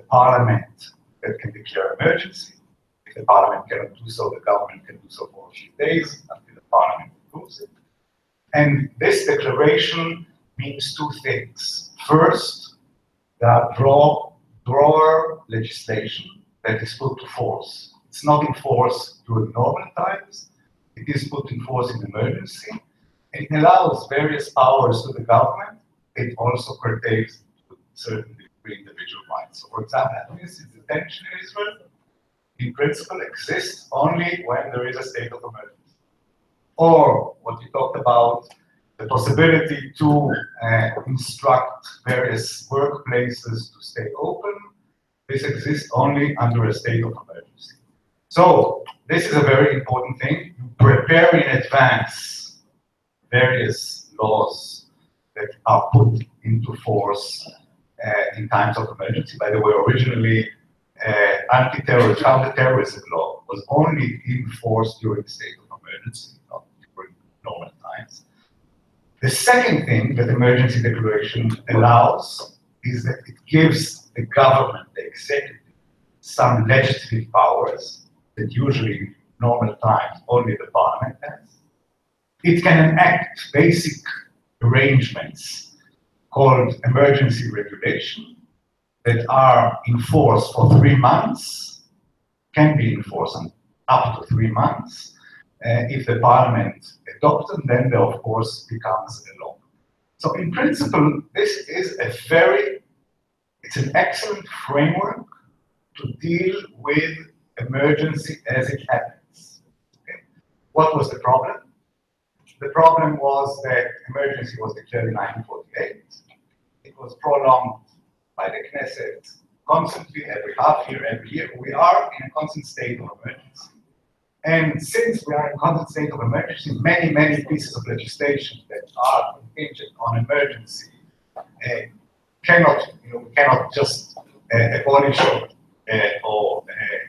parliament that can declare emergency. If the parliament cannot do so, the government can do so for a few days until the parliament approves it. And this declaration means two things. First, there are drawer legislation that is put to force. It's not in force during normal times. It is put in force in emergency. And it allows various powers to the government. It also curtails to certain degree individual rights. So, for example, detention in Israel, in principle, exists only when there is a state of emergency. Or what you talked about, the possibility to instruct various workplaces to stay open. This exists only under a state of emergency. So this is a very important thing. You prepare in advance various laws that are put into force in times of emergency. By the way, originally, anti-terrorism, counter-terrorism law was only in force during the state of emergency, not during normal times. The second thing that emergency declaration allows is that it gives the government, the executive, some legislative powers that usually in normal times only the parliament has. It can enact basic arrangements called emergency regulation that are in force for 3 months, can be enforced up to 3 months. If the parliament adopts them, then there, of course, becomes a law. So in principle, this is it's an excellent framework to deal with emergency as it happens. Okay? What was the problem? The problem was that emergency was declared in 1948. It was prolonged by the Knesset constantly, every half year, every year. We are in a constant state of emergency. And since we are in a constant state of emergency, many, many pieces of legislation that are contingent on emergency we cannot just abolish or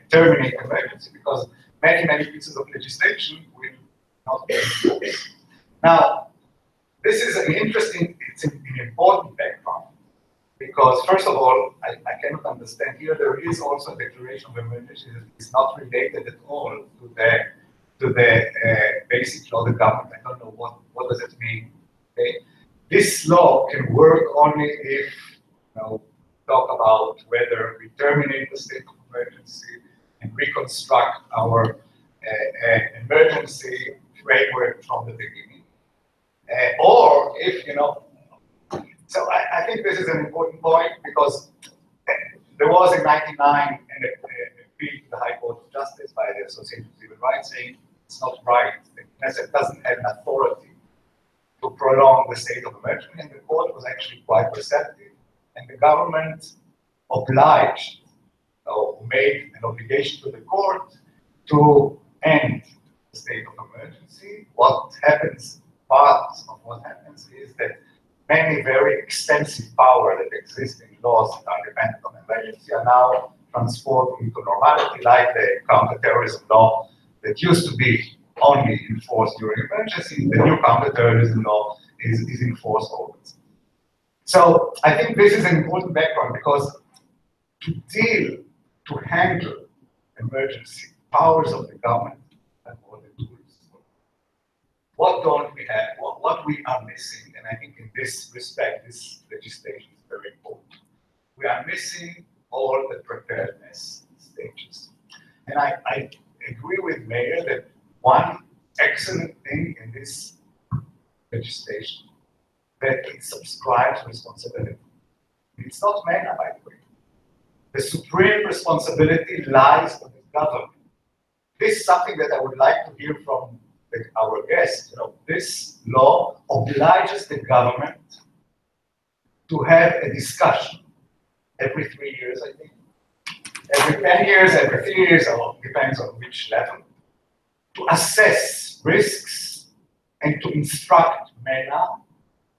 terminate emergency, because many, many pieces of legislation will not be enforced. Now, this is it's an important background, because first of all, I cannot understand here, there is also a declaration of emergency that is not related at all to the basic law of the government. I don't know what does it mean. Okay? This law can work only if talk about whether we terminate the state of emergency and reconstruct our emergency framework from the beginning, or if So I think this is an important point, because there was in '99 an appeal to the High Court of Justice by the Association of Civil Rights saying it's not right. The Knesset doesn't have an authority to prolong the state of emergency, and the court was actually quite receptive. And the government obliged, or made an obligation to the court to end the state of emergency. What happens, part of what happens is that many very extensive power that exist in laws that are dependent on emergency are now transformed into normality, like the counterterrorism law that used to be only enforced during emergency. The new counterterrorism law is enforced always. So I think this is an important background, because to handle emergency, powers of the government have more than tools. What don't we have? What we are missing, and I think in this respect, this legislation is very important. We are missing all the preparedness stages. And I agree with Mayor that one excellent thing in this legislation, that it subscribes responsibility. It's not MENA, by the way. The supreme responsibility lies on the government. This is something that I would like to hear from our guests. This law obliges the government to have a discussion every 3 years, I think. Every 10 years, every 3 years, or depends on which level, to assess risks and to instruct MENA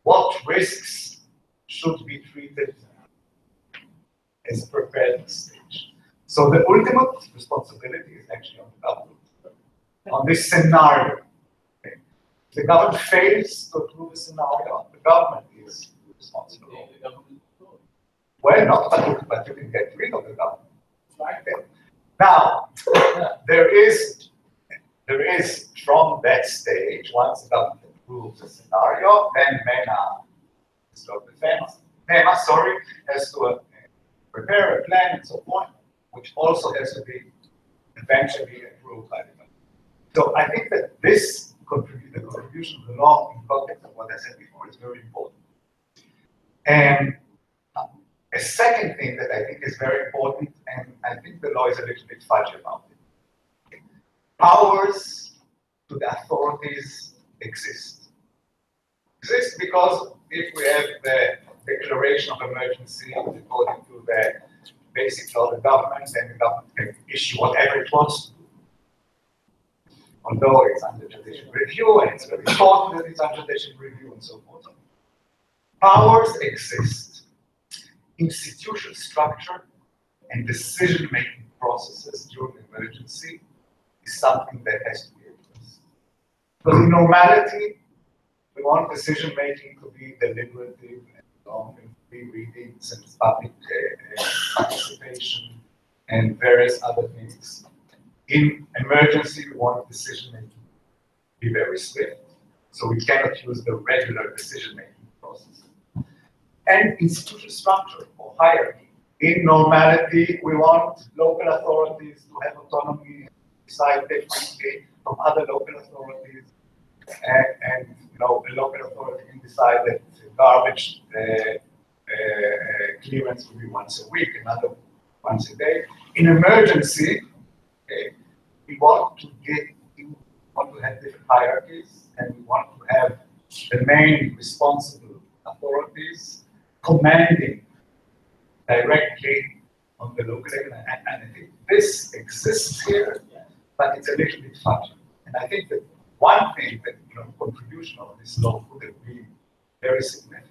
what risks should be treated as a preparedness stage. So the ultimate responsibility is actually on the government, on this scenario. Okay. If the government fails to approve a scenario, the government is responsible. Well, not but you can get rid of the Now, there is from that stage, once the government approves a scenario, then MENA is not the famous. MENA, sorry, has to prepare a plan and so on, which also has to be eventually approved by the government. So I think that this the contribution of the law in context of what I said before is very important. And a second thing that I think is very important, and I think the law is a little bit fudgy about it. Powers to the authorities exist. Exist because if we have the declaration of emergency according to the basic law of the government, then the government can issue whatever it wants to do. Although it's under judicial review, and it's very important that it's under judicial review and so forth. Powers exist. Institutional structure and decision-making processes during emergency is something that has to be addressed. Because in normality, we want decision-making to be deliberative and long and free readings and public participation and various other things. In emergency, we want decision-making to be very swift, so we cannot use the regular decision-making process. And institutional structure or hierarchy. In normality, we want local authorities to have autonomy and decide differently from other local authorities. And you know, a local authority can decide that garbage clearance will be once a week, another once a day. In emergency, we want to have different hierarchies, and we want to have the main responsible authorities commanding directly on the local level. And I think this exists here, but it's a little bit fudgy. And I think that one thing that contribution of this law would have been very significant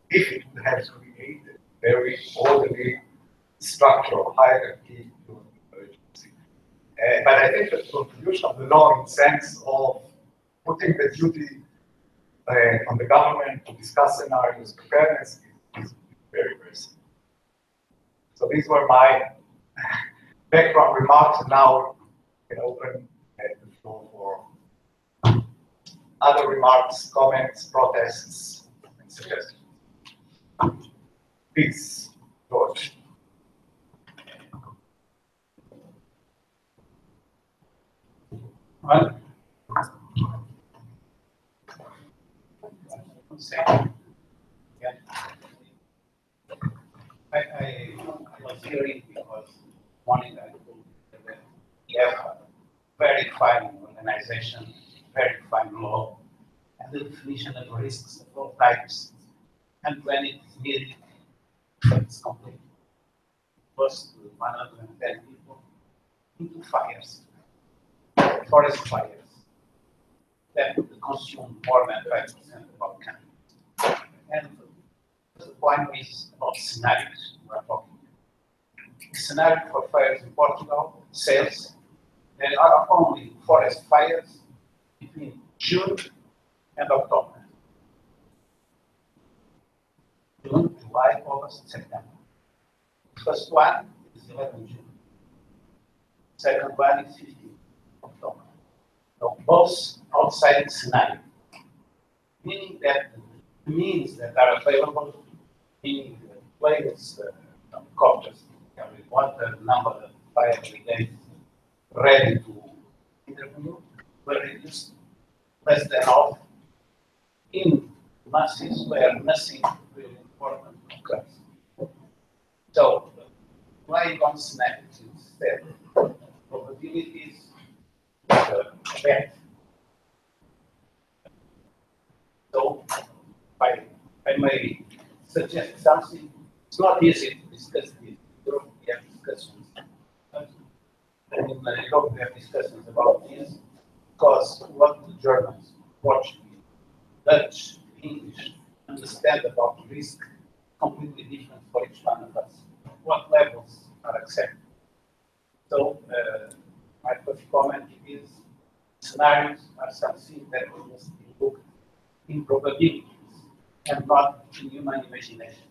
if it would have created very orderly structure of hierarchy during emergency. But I think that the contribution of the law in the sense of putting the duty on the government to discuss scenarios, preparedness is very, very simple. So these were my background remarks, and now we can open the floor for other remarks, comments, protests, and suggestions. Please, George. Well, I was hearing because morning I told we have a very fine organization, very fine law, and the definition of risks of all types. And when it is needed, it's complete. First, 110 people into fires, forest fires, that consume more than 5% of our country. And the point is about scenarios we're talking. The scenario for fires in Portugal says there are only forest fires between June and October. June, July, August, September. First one is 11 June. Second one is 15 October. So both outside scenario, meaning that the means that are available, meaning the players, helicopters, water, number of fire brigades ready to interview, were reduced less than half in masses where nothing really important occurs. So, relying on scenarios instead, probabilities event. So, I may suggest something. It's not easy to discuss this. Europe, we have discussions. And in Europe, we have discussions about this because what the Germans, Portuguese, Dutch, English understand about risk completely different for each one of us. What levels are accepted? So, my first comment is scenarios are something that must be looked in probabilities and not in human imagination.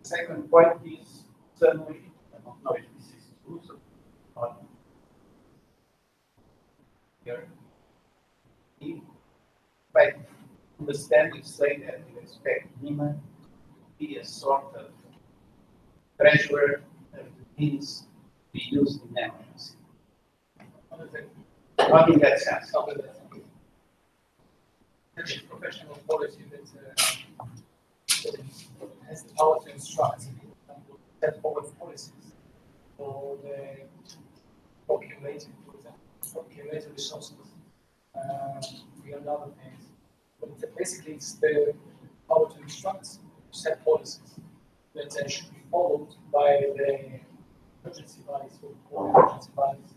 The second point is certainly, I don't know if this is I understand you say that you expect NEMA to be a sort of treasurer of the means to be used in emergency. Not in that sense. Professional policy that has the power to instruct and to set forward policies for the accumulated, for example, for accumulated resources beyond other things. But basically, it's the power to instruct, to set policies that should be followed by the emergency bodies or emergency bodies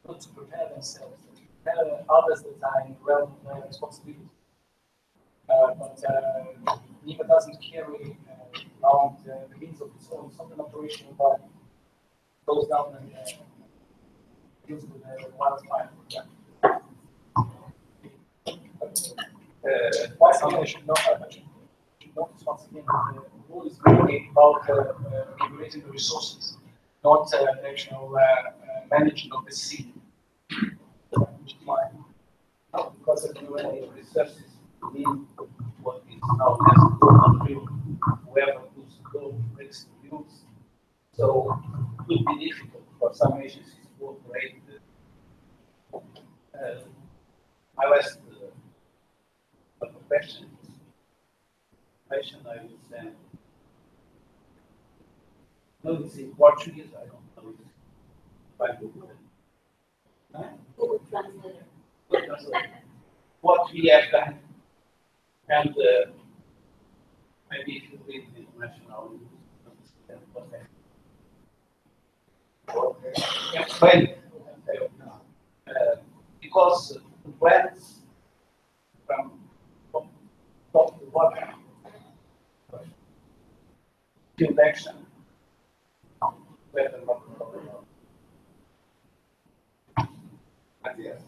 not to prepare themselves, to prepare others that are in the realm of their responsibility. But NEMA doesn't carry around the means of its own. It's not an operational body. It goes down and deals with the wildfire. Why something I should not notice once again that the rule is really about regulating the resources, not the actual management of the sea. Because of the resources need what is now as good whoever who's go makes the use. So it would be difficult for some agencies to operate. I was a profession. I would say. No, it's in Portuguese. I don't know if I Google it. Google Translator. What we have done, and maybe if you read the international explain because the plants from top to bottom field action better not yes.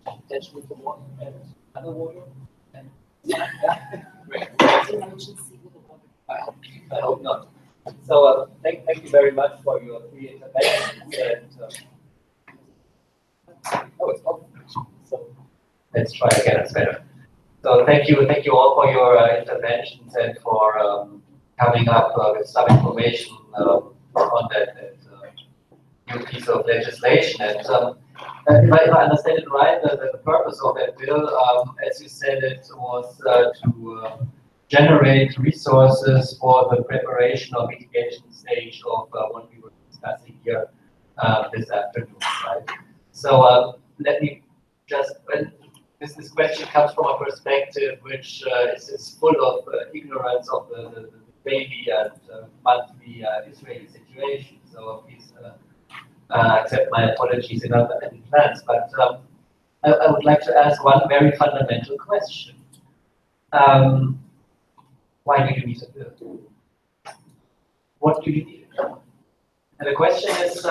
Potentially for water and other water and Emergency with the water. I hope not. So thank you very much for your three interventions. And, oh, it's off. So let's try again. It's better. So thank you all for your interventions and for coming up with some information on that new piece of legislation. And if I understand it right, the purpose of that bill, as you said, it was to generate resources for the preparation or mitigation stage of what we were discussing here this afternoon, right? So let me just, this question comes from a perspective which is full of ignorance of the daily and monthly Israeli situation. So please accept my apologies in advance. But I would like to ask one very fundamental question. Why do you need a bill? What do you need? And the question has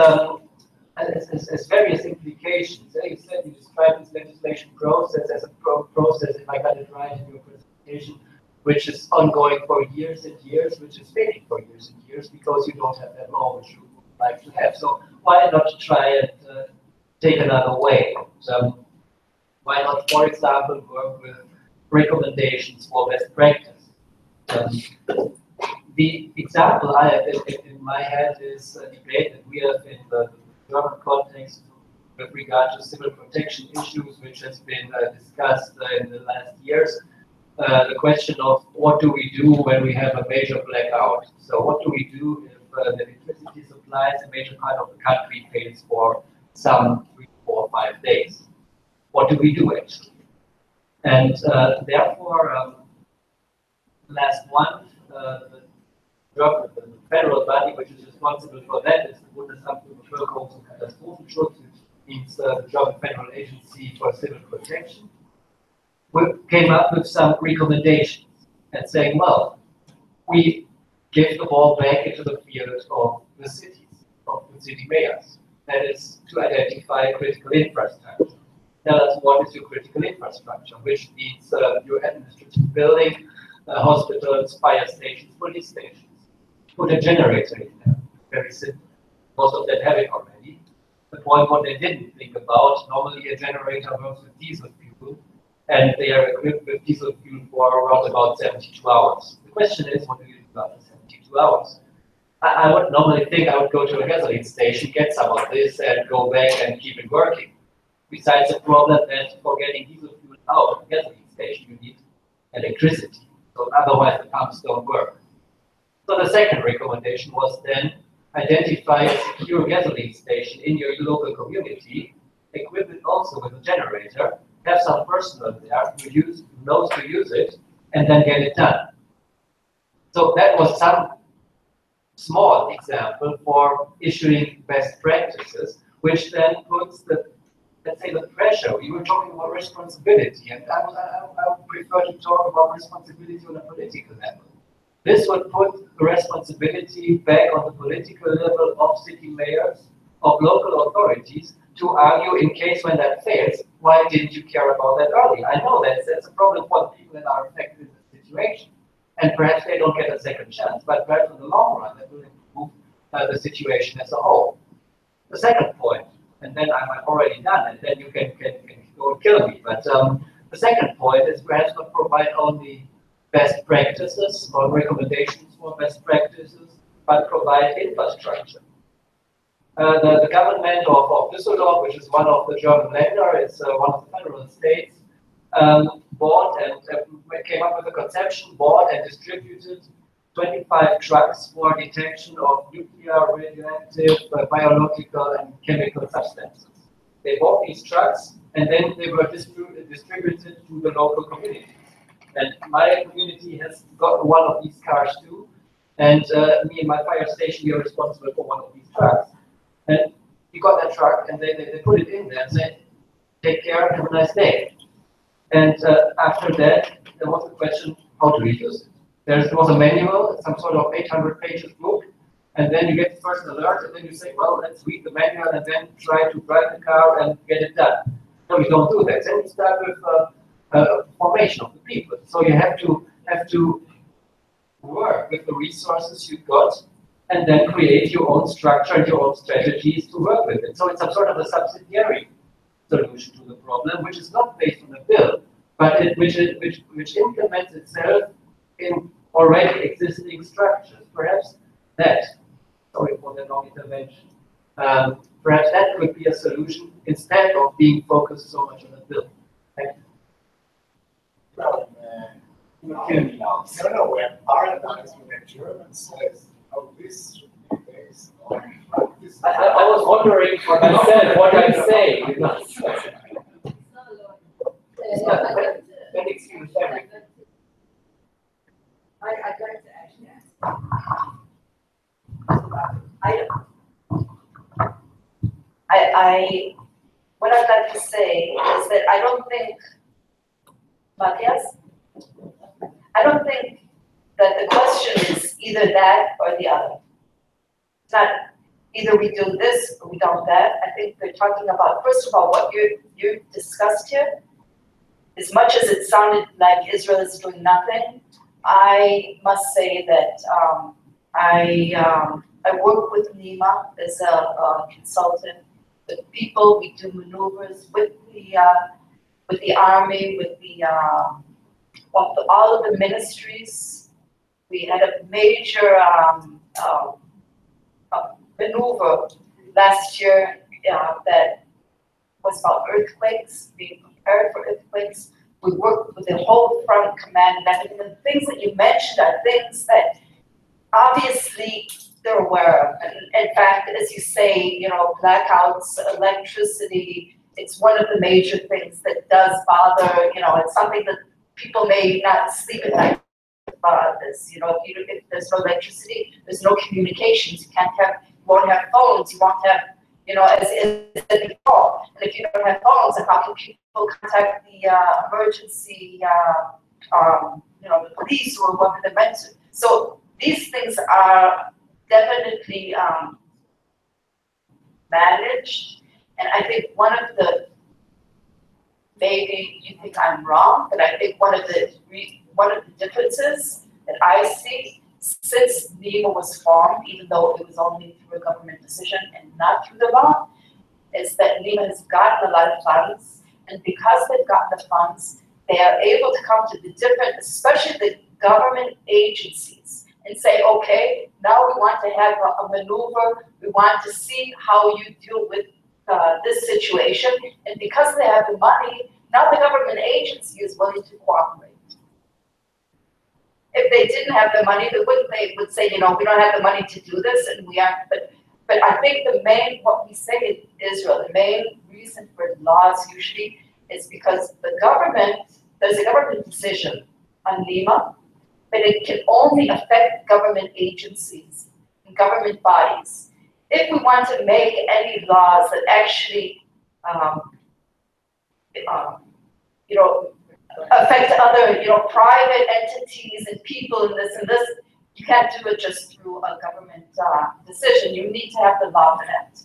various implications. You said you described this legislation process as a process, if I got it right in your presentation, which is ongoing for years and years, which is failing for years and years because you don't have that law which you would like to have. So why not try and take another way? So why not, for example, work with recommendations for best practice? The example I have in my head is a debate that we have in the German context with regard to civil protection issues, which has been discussed in the last years. The question of what do we do when we have a major blackout? So what do we do if the electricity supplies a major part of the country fails for some 3, 4, 5 days? What do we do actually? And therefore, last month, the federal body which is responsible for that is the Bundesamt für Bevölkerungs- und Katastrophenschutz, which means the German Federal Agency for Civil Protection. We came up with some recommendations and saying, well, we give the ball back into the field of the cities, of the city mayors. That is to identify critical infrastructure. Tell us what is your critical infrastructure, which means your administrative building, hospitals, fire stations, police stations. Put a generator in there. Very simple. Most of them have it already. The point what they didn't think about, normally a generator works with diesel fuel, and they are equipped with diesel fuel for around about 72 hours. The question is, what do you do after 72 hours? I would normally think I would go to a gasoline station, get some of this, and go back and keep it working. Besides the problem that for getting diesel fuel out of the gasoline station, you need electricity. So otherwise the pumps don't work. So the second recommendation was then identify a secure gasoline station in your local community, equip it also with a generator, have some personnel there who knows to use it, and then get it done. So that was some small example for issuing best practices, which then puts the, let's say, the pressure. We were talking about responsibility, and I would prefer to talk about responsibility on a political level. This would put the responsibility back on the political level of city mayors, of local authorities, to argue in case when that fails, why didn't you care about that earlier? I know that's a problem for the people that are affected in the situation. And perhaps they don't get a second chance, but perhaps in the long run, that will improve the situation as a whole. The second point, and then I'm already done, and then you can go and kill me, but the second point is perhaps not provide only best practices or recommendations for best practices, but provide infrastructure. The government of Düsseldorf, which is one of the German Länder, it's one of the federal states, bought and came up with a conception, bought and distributed 25 trucks for detection of nuclear, radioactive, biological, and chemical substances. They bought these trucks, and then they were distributed to the local communities. And my community has got one of these cars too, and me and my fire station, we are responsible for one of these trucks. And we got that truck, and they put it in there and said, take care, have a nice day. And after that, there was the question, how to use it. There was a manual, some sort of 800 pages book, and then you get the first alert, and then you say, well, let's read the manual and then try to drive the car and get it done. No, you don't do that. Then you start with formation of the people. So you have to work with the resources you've got, and then create your own structure and your own strategies to work with it. So it's some sort of a subsidiary solution to the problem, which is not based on a bill, but which implements itself in already existing structures. Perhaps that, sorry for the long intervention, perhaps that could be a solution instead of being focused so much on a bill. Thank you. Well, you kill me now. No, when paradigms when the German says, oh, this should be based on practice. I was wondering for myself what I say. You know? That excuse everything. I'd like to actually ask. What I'd like to say is that I don't think, Matthias, I don't think that the question is either that or the other. It's not either we do this or we don't that. I think they're talking about, first of all, what you discussed here. As much as it sounded like Israel is doing nothing, I must say that I work with Nima as a consultant. With people, we do maneuvers with the army, with all of the ministries. We had a major maneuver last year that was about earthquakes, being prepared for earthquakes. We worked with the whole front command and everything. The things that you mentioned are things that obviously they're aware of. And in fact, as you say, you know, blackouts, electricity, it's one of the major things that does bother, you know, it's something that people may not sleep at night about this. You know, if there's no electricity, there's no communications. You won't have phones, you won't have, you know, as before. And if you don't have phones, then how can people contact the emergency, you know, the police or whatever they're meant to? So these things are definitely managed. And I think one of the, maybe you think I'm wrong, but I think one of the differences that I see since NEMA was formed, even though it was only through a government decision and not through the law, is that Lima has gotten a lot of funds, and because they've gotten the funds, they are able to come to the different, especially the government agencies, and say, okay, now we want to have a maneuver, we want to see how you deal with this situation, and because they have the money, now the government agency is willing to cooperate. If they didn't have the money, they would say, you know, we don't have the money to do this, and we aren't, but I think the main, what we say in Israel, the main reason for laws usually is because the government, there's a government decision on Lima, but it can only affect government agencies and government bodies. If we want to make any laws that actually, you know, affect other, you know, private entities and people and this, you can't do it just through a government decision. You need to have the law for that.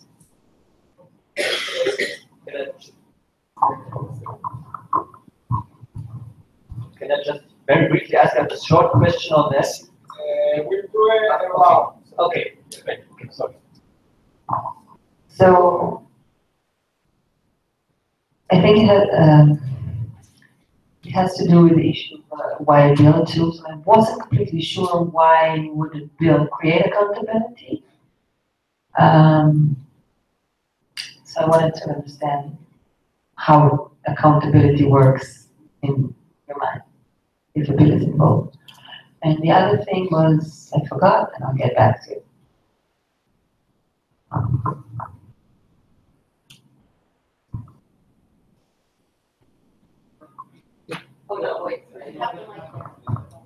Can I just very briefly ask a short question on this? We'll do it around. Okay, sorry. So I think it has to do with the issue of why a bill too. So I wasn't completely sure why would a bill create accountability. So I wanted to understand how accountability works in your mind, if a bill is involved. And the other thing was, I forgot, and I'll get back to it. Oh, no, wait.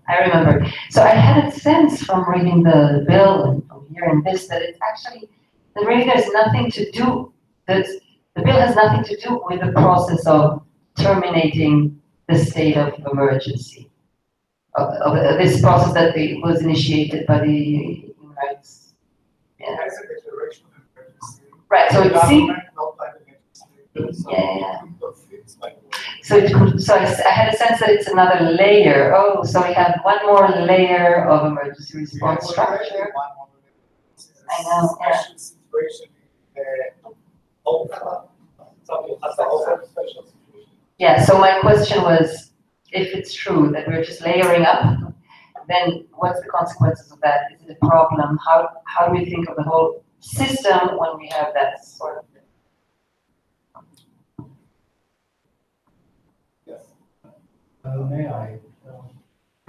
I remember. So I had a sense from reading the bill and from hearing this that it's actually, that really there's nothing to do, that the bill has nothing to do with the process of terminating the state of emergency. Of this process that was initiated by the human rights. Yeah. There's a declaration of emergency. Right, so it seemed, Not by the agency. Yeah. Fits, by the way. so I had a sense that it's another layer. Oh, so we have one more layer of emergency response structure. I know, yeah. Special situation special situation. Yeah, so my question was, if it's true that we're just layering up, then what's the consequences of that? Is it a problem? How do we think of the whole system when we have that sort of thing? Yes. May I?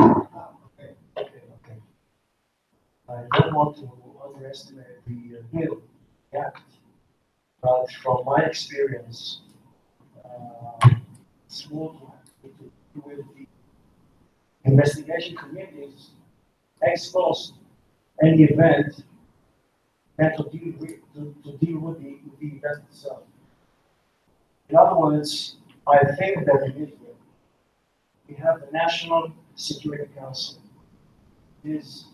Okay. Okay. I don't want to underestimate the bill, the act, but from my experience, it's more to do with the investigation committees ex post any event than to deal with the event itself. In other words, I think that in Israel, we have the National Security Council is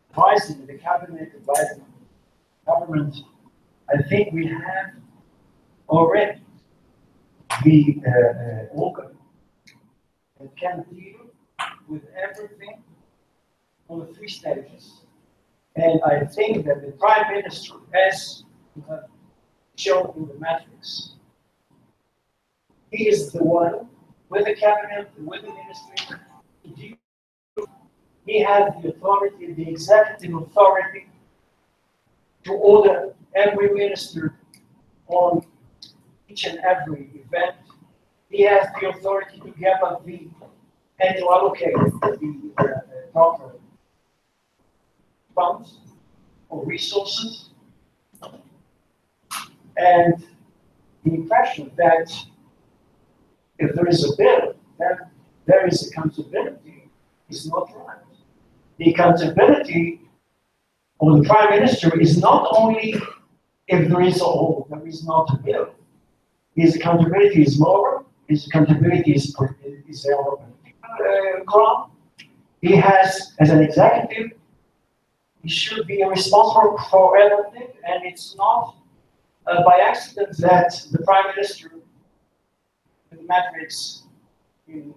advising the cabinet, advising the government. I think we have already the organ that can deal with everything on the 3 stages. And I think that the Prime Minister, as you have shown in the matrix, he is the one with the cabinet, with the ministry, to deal. He has the authority, the executive authority, to order every minister on each and every event. He has the authority to gather and to allocate the proper funds or resources. And the impression that if there is a bill, then there is accountability is not right. The accountability of the Prime Minister is not only if there is not a bill. His accountability is moral. His accountability is ground. He has, as an executive, he should be responsible for everything, and it's not by accident that the Prime Minister, in the matrix, in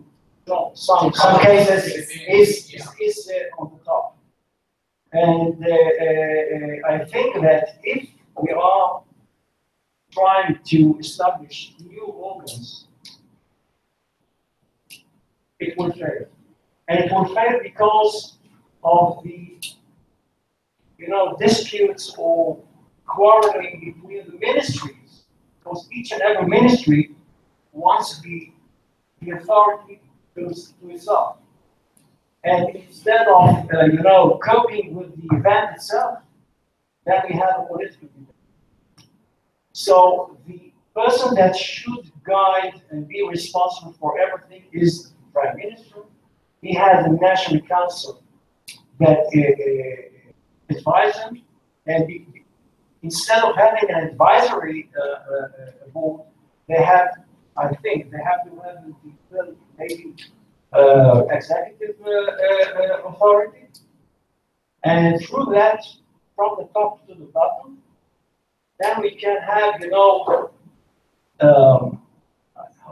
some cases, is on the top. And I think that if we are trying to establish new organs, it will fail. And it will fail because of the, disputes or quarreling between the ministries, because each and every ministry wants the authority to itself. And instead of, coping with the event itself, then we have a political debate. So the person that should guide and be responsible for everything is the Prime Minister. He has a National Council that advise him, and instead of having an advisory board, they have, I think, they have to have maybe executive authority, and through that, from the top to the bottom, then we can have, how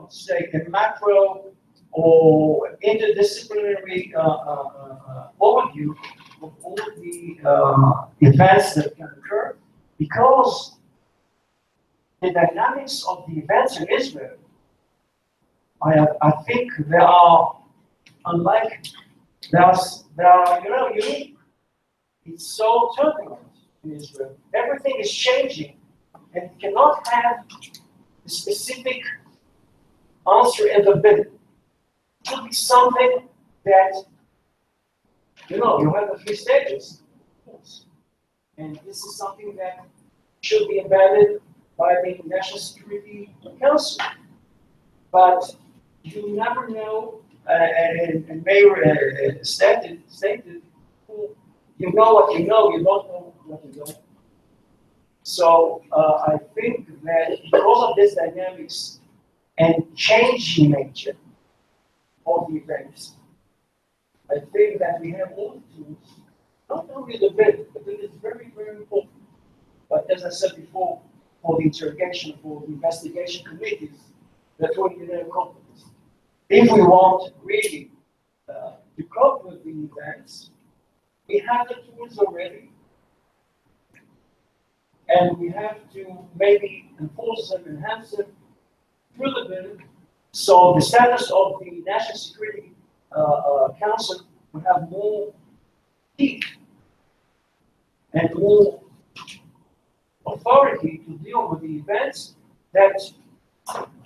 to say, a macro or interdisciplinary overview of all the events that can occur, because the dynamics of the events in Israel, I think they are unlike, they are unique. It's so turbulent in Israel. Everything is changing, and you cannot have a specific answer in the middle. It should be something that, you have the 3 stages, of course. And this is something that should be embedded by the National Security Council. But you never know, and Mayor stated, you know what you know, you don't know what you don't. So I think that because of this dynamics and changing nature of the events, I think that we have all the tools, not only the bid, but it is very, very important. But as I said before, for the interrogation, for the investigation committees, that will be their competence. If we want really to cope with the events, we have the tools already, and we have to maybe enforce them, enhance them through the bill. So the status of the National Security Council will have more teeth and more authority to deal with the events that,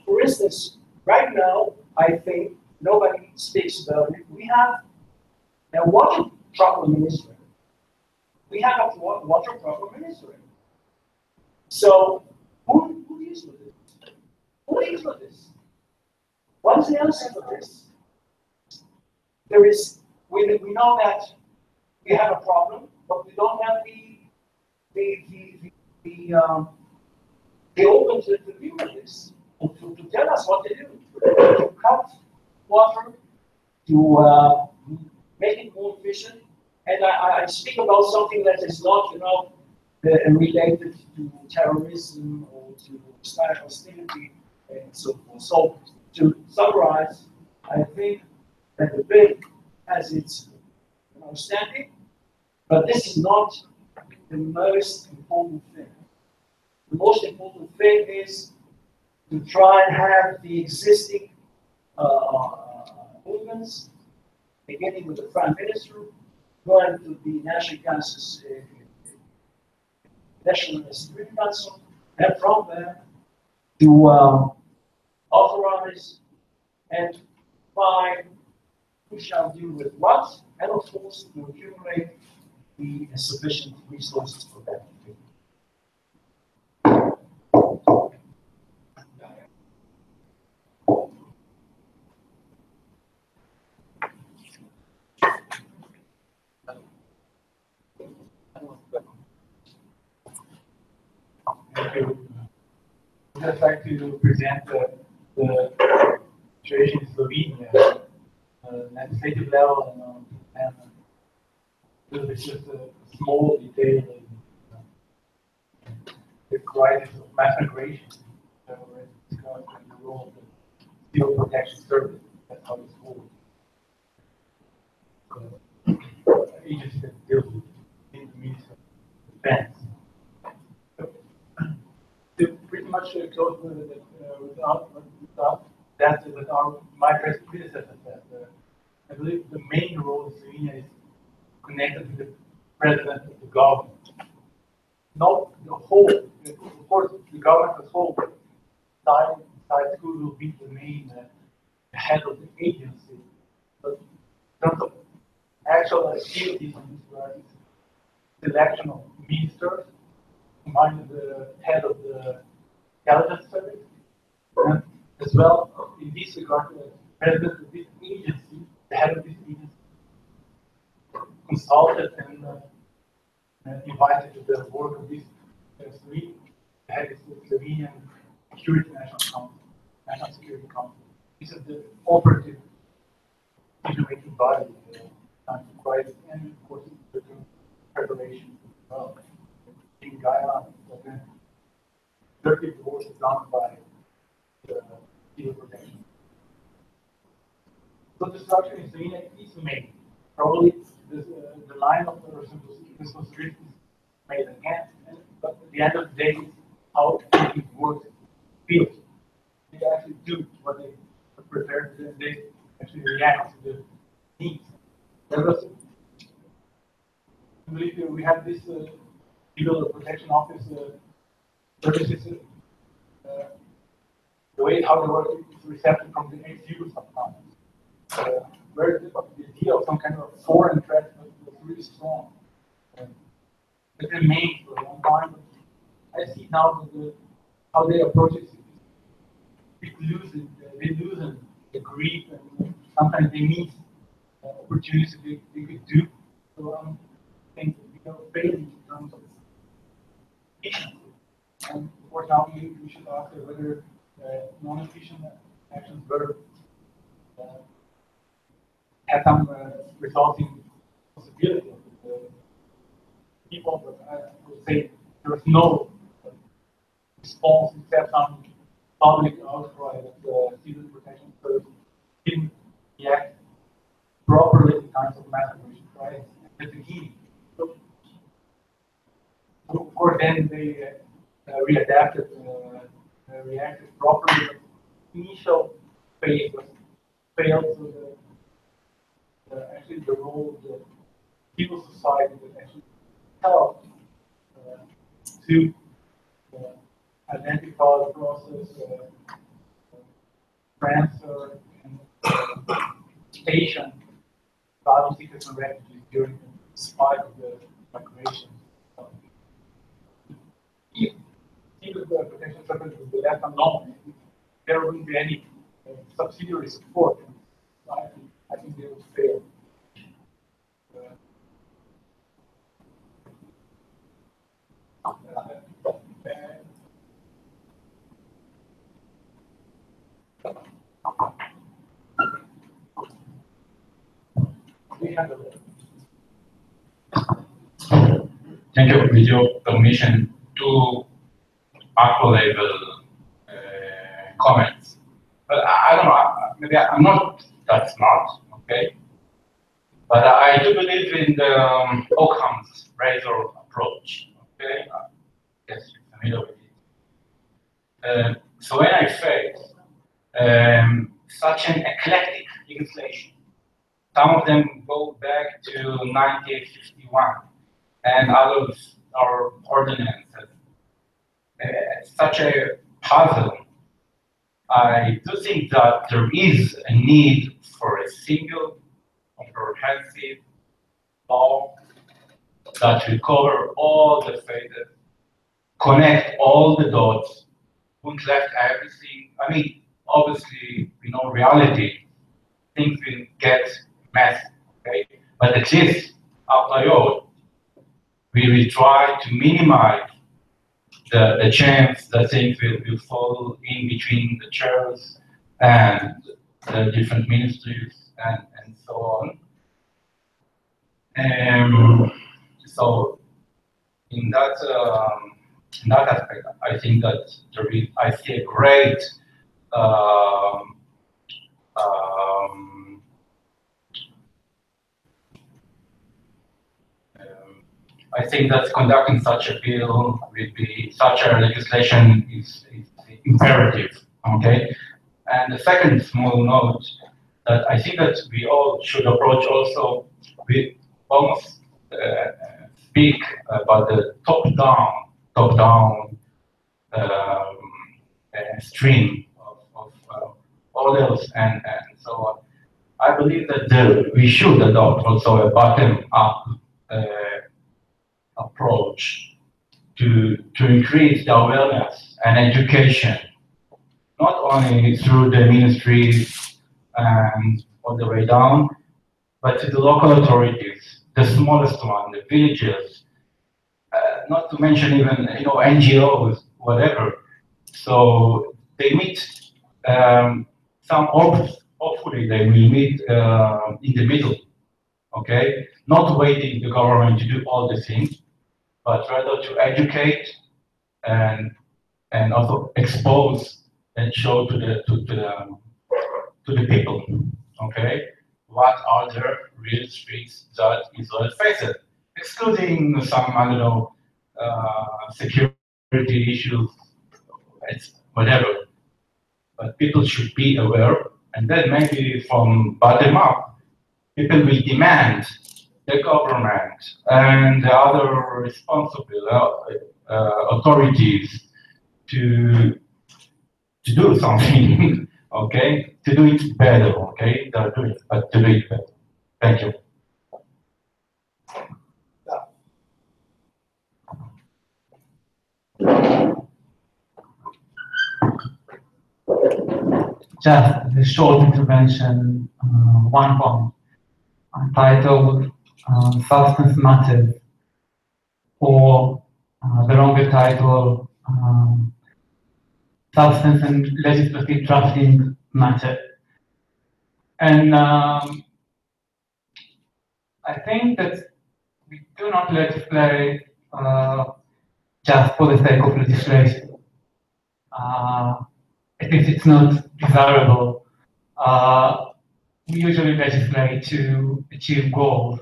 for instance, right now, I think nobody speaks about it. We have a water problem in Israel. We have a water problem in Israel. So who deals with this? Who deals with this? What is the answer for this? We know that we have a problem, but we don't have the organs to deal with this, and to tell us what to do, to cut water, to make it more efficient. And I speak about something that is not, related to terrorism or to Islamic hostility and so forth. So to summarize, I think that the bill has its understanding, but this is not the most important thing. The most important thing is to try and have the existing movements, beginning with the Prime Minister, going to the National Council's National Security Council, and from there to authorize and find who shall deal with what, and of course to accumulate the sufficient resources for that. Thank you. I'd just like to present the situation in Slovenia at legislative level and it's just a small detail in the crisis of mass migration that already discussed and the role of the Civil Protection Service. That's how it's called. Agency that deals with the Ministry of Defense. To pretty much my predecessor said. I believe the main role of Slovenia is connected to the president of the government. Not the whole, of course, the government as whole, side who will be the main head of the agency. But in terms of actual activities on this regard, selection of ministers, combined with the head of the intelligence service, and as well, in this regard, the president of this agency, the head of this agency, consulted and invited to the work of this three head of the Slovenian Security National Security Council. This is the operative decision-making body time to crisis and of course the preparation as well. In Guyana, then 30 work is done by the civil protection. So the structure in Slovenia is made. Probably the line of the responsibility is made again, but at the end of the day, how it works, feels. They actually do what they prepare, they actually react to the needs. There was, I believe we have this civil protection office services. The way how they work is reception from the ex-Yugoslavs sometimes. Where the idea of some kind of foreign threat was really strong. It remained for a long time. I see now that how they approach it. They lose the grief, and sometimes they miss opportunities they could do. So I think we are failing in terms of efficiency. And of course, now we should ask whether non-efficient actions were had some resulting possibility of the people, but I would say there was no response except some public outcry that the civil protection service didn't react properly in times of mass migration crisis at the beginning. So, of course, then they readapted, reacted properly. The initial phase was failed, so actually the role of the civil society that actually helped to identify the process, transfer, and station asylum seekers and refugees during the spike of the migration. If civil protection service would be left alone, there wouldn't be any subsidiary support. I think they would fail. Thank you. With your permission, two macro level comments. But I don't know, maybe I'm not that smart, okay? But I do believe in the Occam's razor approach, okay? Yes, you're familiar with it. So when I face such an eclectic legislation, some of them go back to 1951, and others are ordinances. Such a puzzle. I do think that there is a need for a single, comprehensive law that will cover all the phases, connect all the dots, won't left everything. I mean, obviously, we know reality, things will get messy, okay? But at least, after all, we will try to minimize the chance that things will fall in between the chairs and the different ministries and so on. So in that aspect, I think that I see a great I think that conducting such a bill will be such a legislation is imperative. Okay, and the second small note that I think that we all should approach also, we almost speak about the top-down stream of orders and so on. I believe that we should adopt also a bottom-up approach to increase the awareness and education, not only through the ministry and all the way down, but to the local authorities, the smallest one, the villages, not to mention even NGOs, whatever. So they meet hopefully they will meet in the middle, okay? Not waiting the government to do all the things, but rather to educate and also expose and show to the people, okay? What are the real threats that Israel faces, excluding some, I don't know, security issues, whatever. But people should be aware, and then maybe from bottom up, people will demand the government and the other responsible authorities to do something, okay? To do it better, okay? They're doing it, but to do it better. Thank you. Just a short intervention, one point, titled Substance Matters, or the longer title, Substance and Legislative Drafting Matter. And I think that we do not legislate just for the sake of legislation. At least it's not desirable. We usually legislate to achieve goals.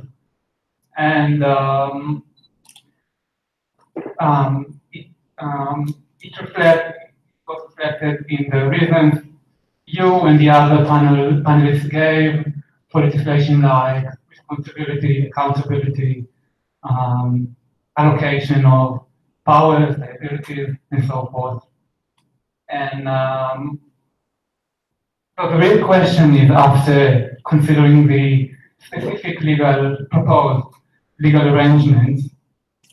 And it was reflected in the reasons you and the other panelists gave for legislation like responsibility, accountability, allocation of powers, liabilities, and so forth. And so the real question is, after considering the specific proposed legal arrangements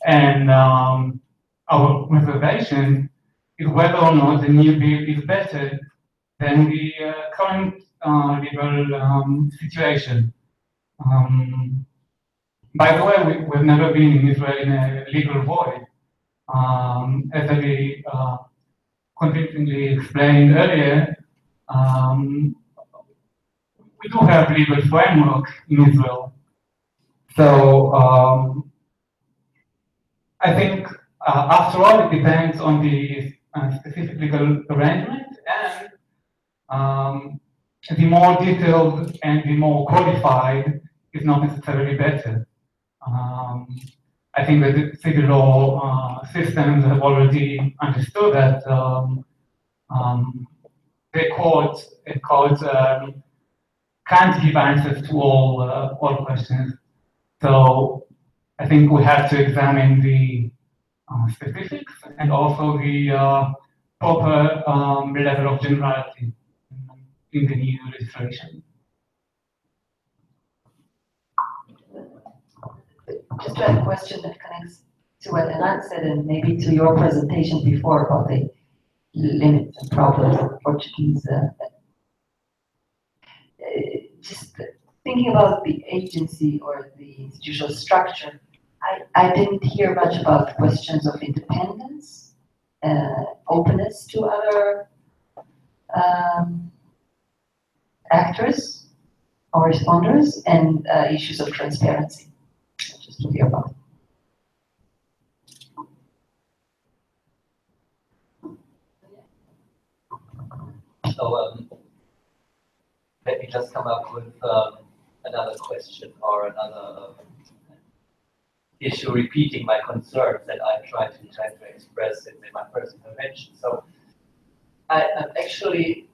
and our reservation, is whether or not the new bill is better than the current legal situation. By the way, we've never been in Israel in a legal void. As I convincingly explained earlier, we do have legal framework in Israel. So I think after all, it depends on the specific legal arrangement, and the more detailed and the more codified is not necessarily better. I think that the civil law systems have already understood that the courts can't give answers to all questions. So I think we have to examine the specifics and also the proper level of generality in the new legislation. Just a question that connects to what Elan said and maybe to your presentation before about the limits and problems of Portuguese. Just thinking about the agency or the institutional structure, I didn't hear much about questions of independence, openness to other actors or responders, and issues of transparency. Just to hear about. So let me just come up with another question or another issue, repeating my concerns that I tried to express in my first intervention. So I'm actually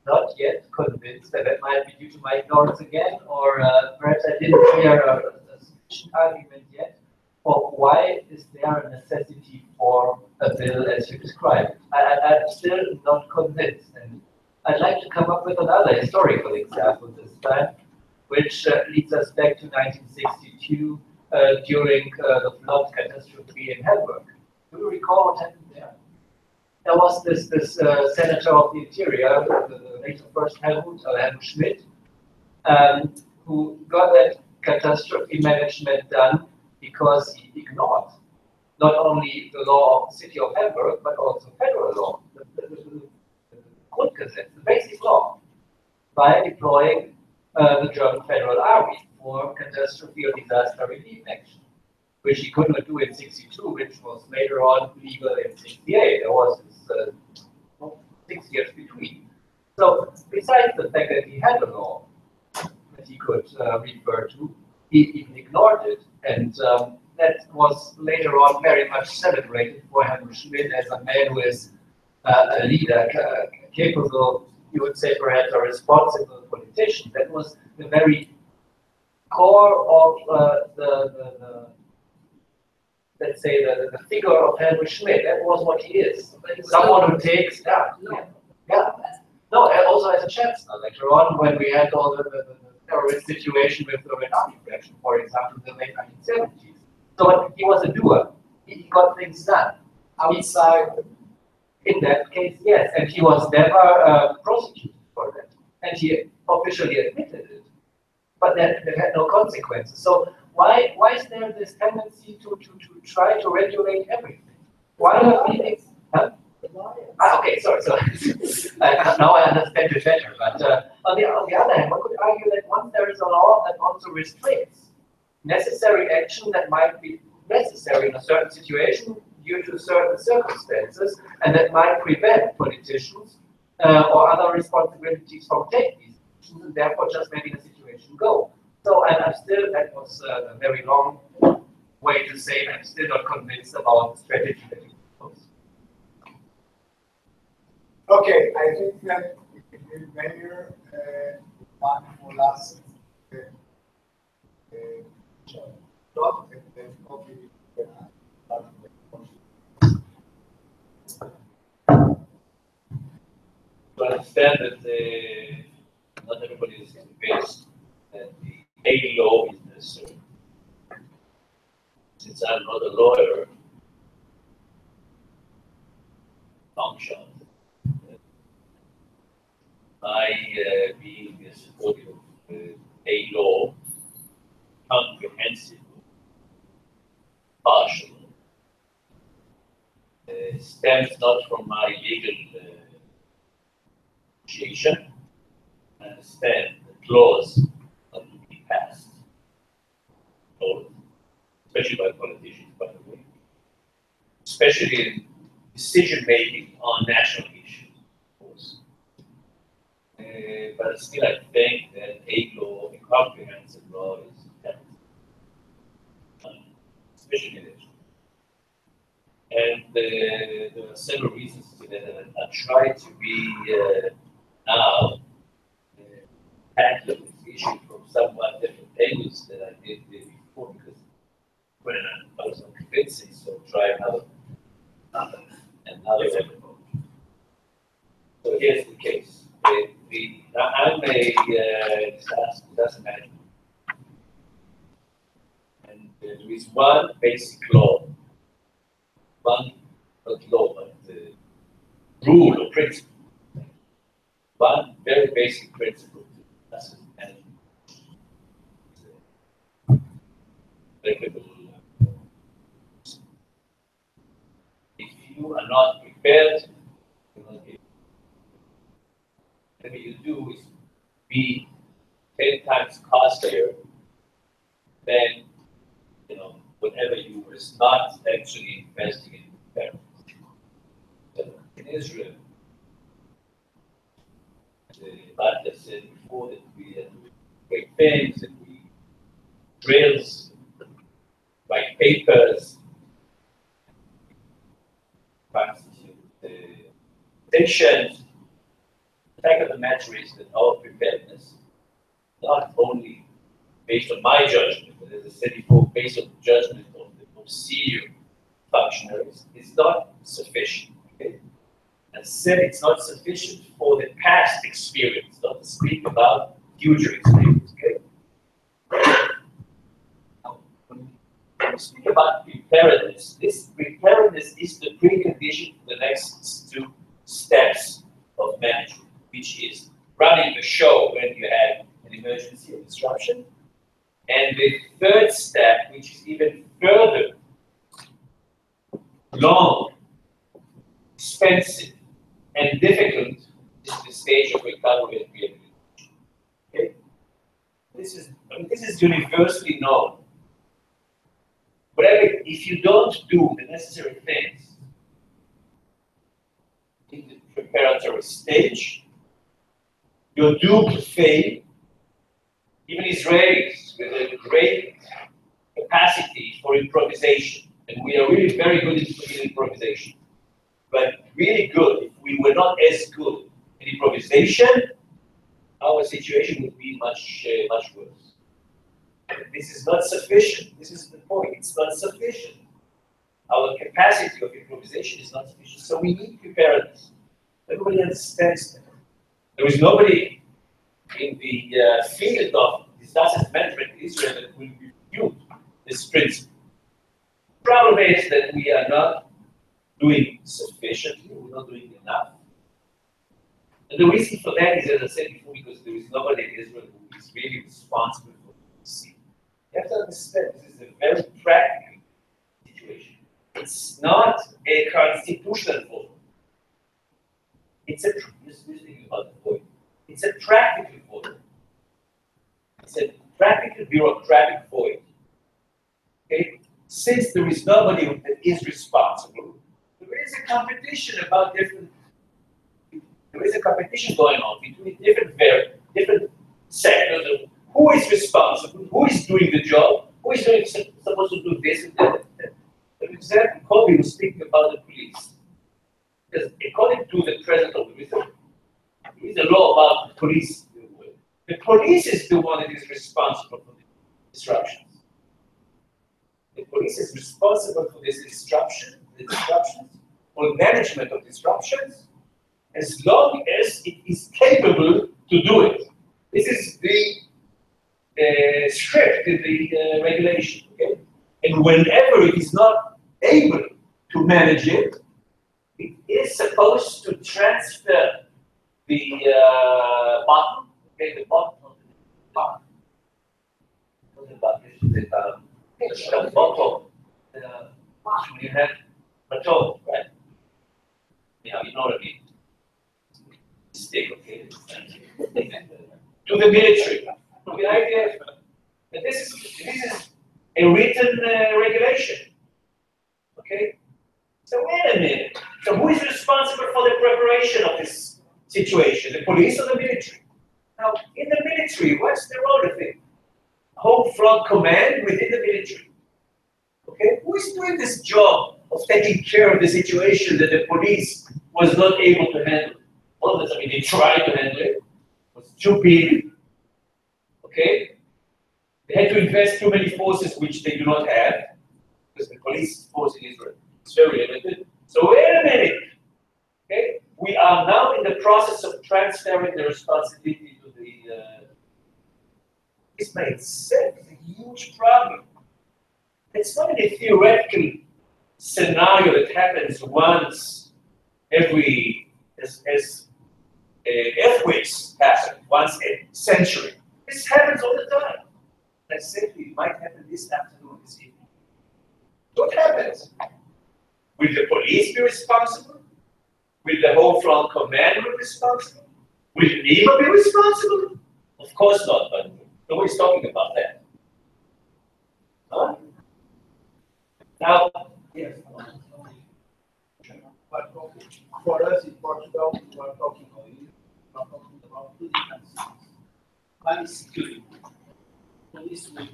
not yet convinced that that might be due to my ignorance again, or perhaps I didn't hear a sufficient argument yet for why is there a necessity for a bill as you described. I'm still not convinced, and I'd like to come up with another historical example this time, which leads us back to 1962 during the flood catastrophe in Hamburg. Do you recall what happened there? There was this senator of the interior, the later first Helmut Schmidt, who got that catastrophe management done because he ignored not only the law of the city of Hamburg, but also federal law, the Grundgesetz, the basic law, by deploying the German Federal Army for catastrophe or disaster relief action, which he could not do in '62, which was later on legal in '68. There was this 6 years between. So besides the fact that he had a law that he could refer to, he even ignored it. And that was later on very much celebrated for Helmut Schmidt as a man who is a leader, capable, you would say perhaps a responsible politician. That was the very core of let's say, the figure of Helmut Schmidt. That was what he is. Someone who takes, No, and also as a chancellor later on, when we had all the terrorist situation with the Red Army faction, for example, in the late 1970s. So he was a doer. He got things done. Outside, in that case, yes. And he was never prosecuted for that. And he officially admitted it. But that had no consequences. So why is there this tendency to try to regulate everything? Why are we? Huh? Okay, sorry. Now I understand it better. But on the other hand, one could argue that once there is a law that also restricts necessary action that might be necessary in a certain situation due to certain circumstances, and that might prevent politicians or other responsibilities from taking these actions, and therefore just letting the situation go. So I'm still, that was a very long way to say, I'm still not convinced about the strategy that you propose. Okay, I think that we can measure one more last thought, and then probably we can start with to understand that not everybody is convinced that the A law is necessary. Since I'm not a lawyer, function, I being a supporter of A law, comprehensive, partial, stems not from my legal appreciation. I understand the clause not to be passed, especially by politicians, by the way, especially in decision making on national issues, of course. But still, I think that a law, a comprehensive law, is important, especially in it. And there are several reasons to that. And I try to be now tackling this issue from somewhat different angles than I did before, because when I was not convincing, so try another approach. So here's the case. I'm a disaster management, and there is one basic law, not law, but rule or principle. One very basic principle to disaster management. If you are not prepared, you will not get. Whatever you do is be 10 times costlier than whatever you was not actually investing in preparedness. So in Israel, like I said before, that we do great things, that we drills, write papers, constitute petitions, the fact of the matter is that our preparedness, not only based on my judgment, but as I said before, based on the judgment of the senior functionaries, is not sufficient. Okay? And said it's not sufficient for the past experience, not to speak about future experience. Okay? Now, when we speak about preparedness, this preparedness is the precondition for the next two steps of management, which is running the show when you have an emergency or disruption, and the third step, which is even further long, expensive, and difficult, is the stage of recovery and rehabilitation. Okay? This is universally known. Whatever, if you don't do the necessary things in the preparatory stage, you're doomed to fail. Even Israelis with a great capacity for improvisation, and we are really very good in improvisation, but really good. If we were not as good in improvisation, our situation would be much worse. This is not sufficient. This is the point. It's not sufficient. Our capacity of improvisation is not sufficient. So we need preparedness. Everybody understands that. There is nobody in the field of disaster management in Israel that will refute this principle. The problem is that we are not doing sufficiently, we're not doing enough. And the reason for that is, as I said before, because there is nobody in Israel who is really responsible for this. You have to understand, this is a very practical situation. It's not a constitutional vote. It's a, just thinking about the vote. It's a practical void. It's a practical bureaucratic void. Okay? Since there is nobody that is responsible, there is a competition about different. There is a competition going on between different sectors of who is responsible, who is doing the job, who is supposed to do this and that. For example, Kobe was speaking about the police. Because according to the president of the reserve, there is a law about the police. The police is the one that is responsible for the disruptions. The police is responsible for this disruptions, for management of disruptions, as long as it is capable to do it. This is the script in the regulation. Okay? And whenever it is not able to manage it, it is supposed to transfer the bottom, okay, the bottom of the bottom. What about this? The bottom, when you have a toe, right? Yeah, you know what I mean. Stick, okay? To the military. The idea is that this is a written regulation. Okay? So wait a minute. So who is responsible for the preparation of this situation? The police or the military? Now, in the military, what's the role of it? Home front command within the military. Okay? Who is doing this job of taking care of the situation that the police was not able to handle? Well, I mean, they tried to handle it. It was too big. Okay? They had to invest too many forces which they do not have, because the police force in Israel is very limited. So wait a minute. Okay? We are now in the process of transferring the responsibility to the. This by itself is a huge problem. It's not a theoretical scenario that happens once every as earthquakes happen once a century. This happens all the time. I said it might happen this afternoon, this evening. What happens? Will the police be responsible? Will the whole front command be responsible? Will NEMA be responsible? Of course not, but nobody's talking about that. Huh? Now, yes. But for us in Portugal, we are talking about two different things. One is security. Police will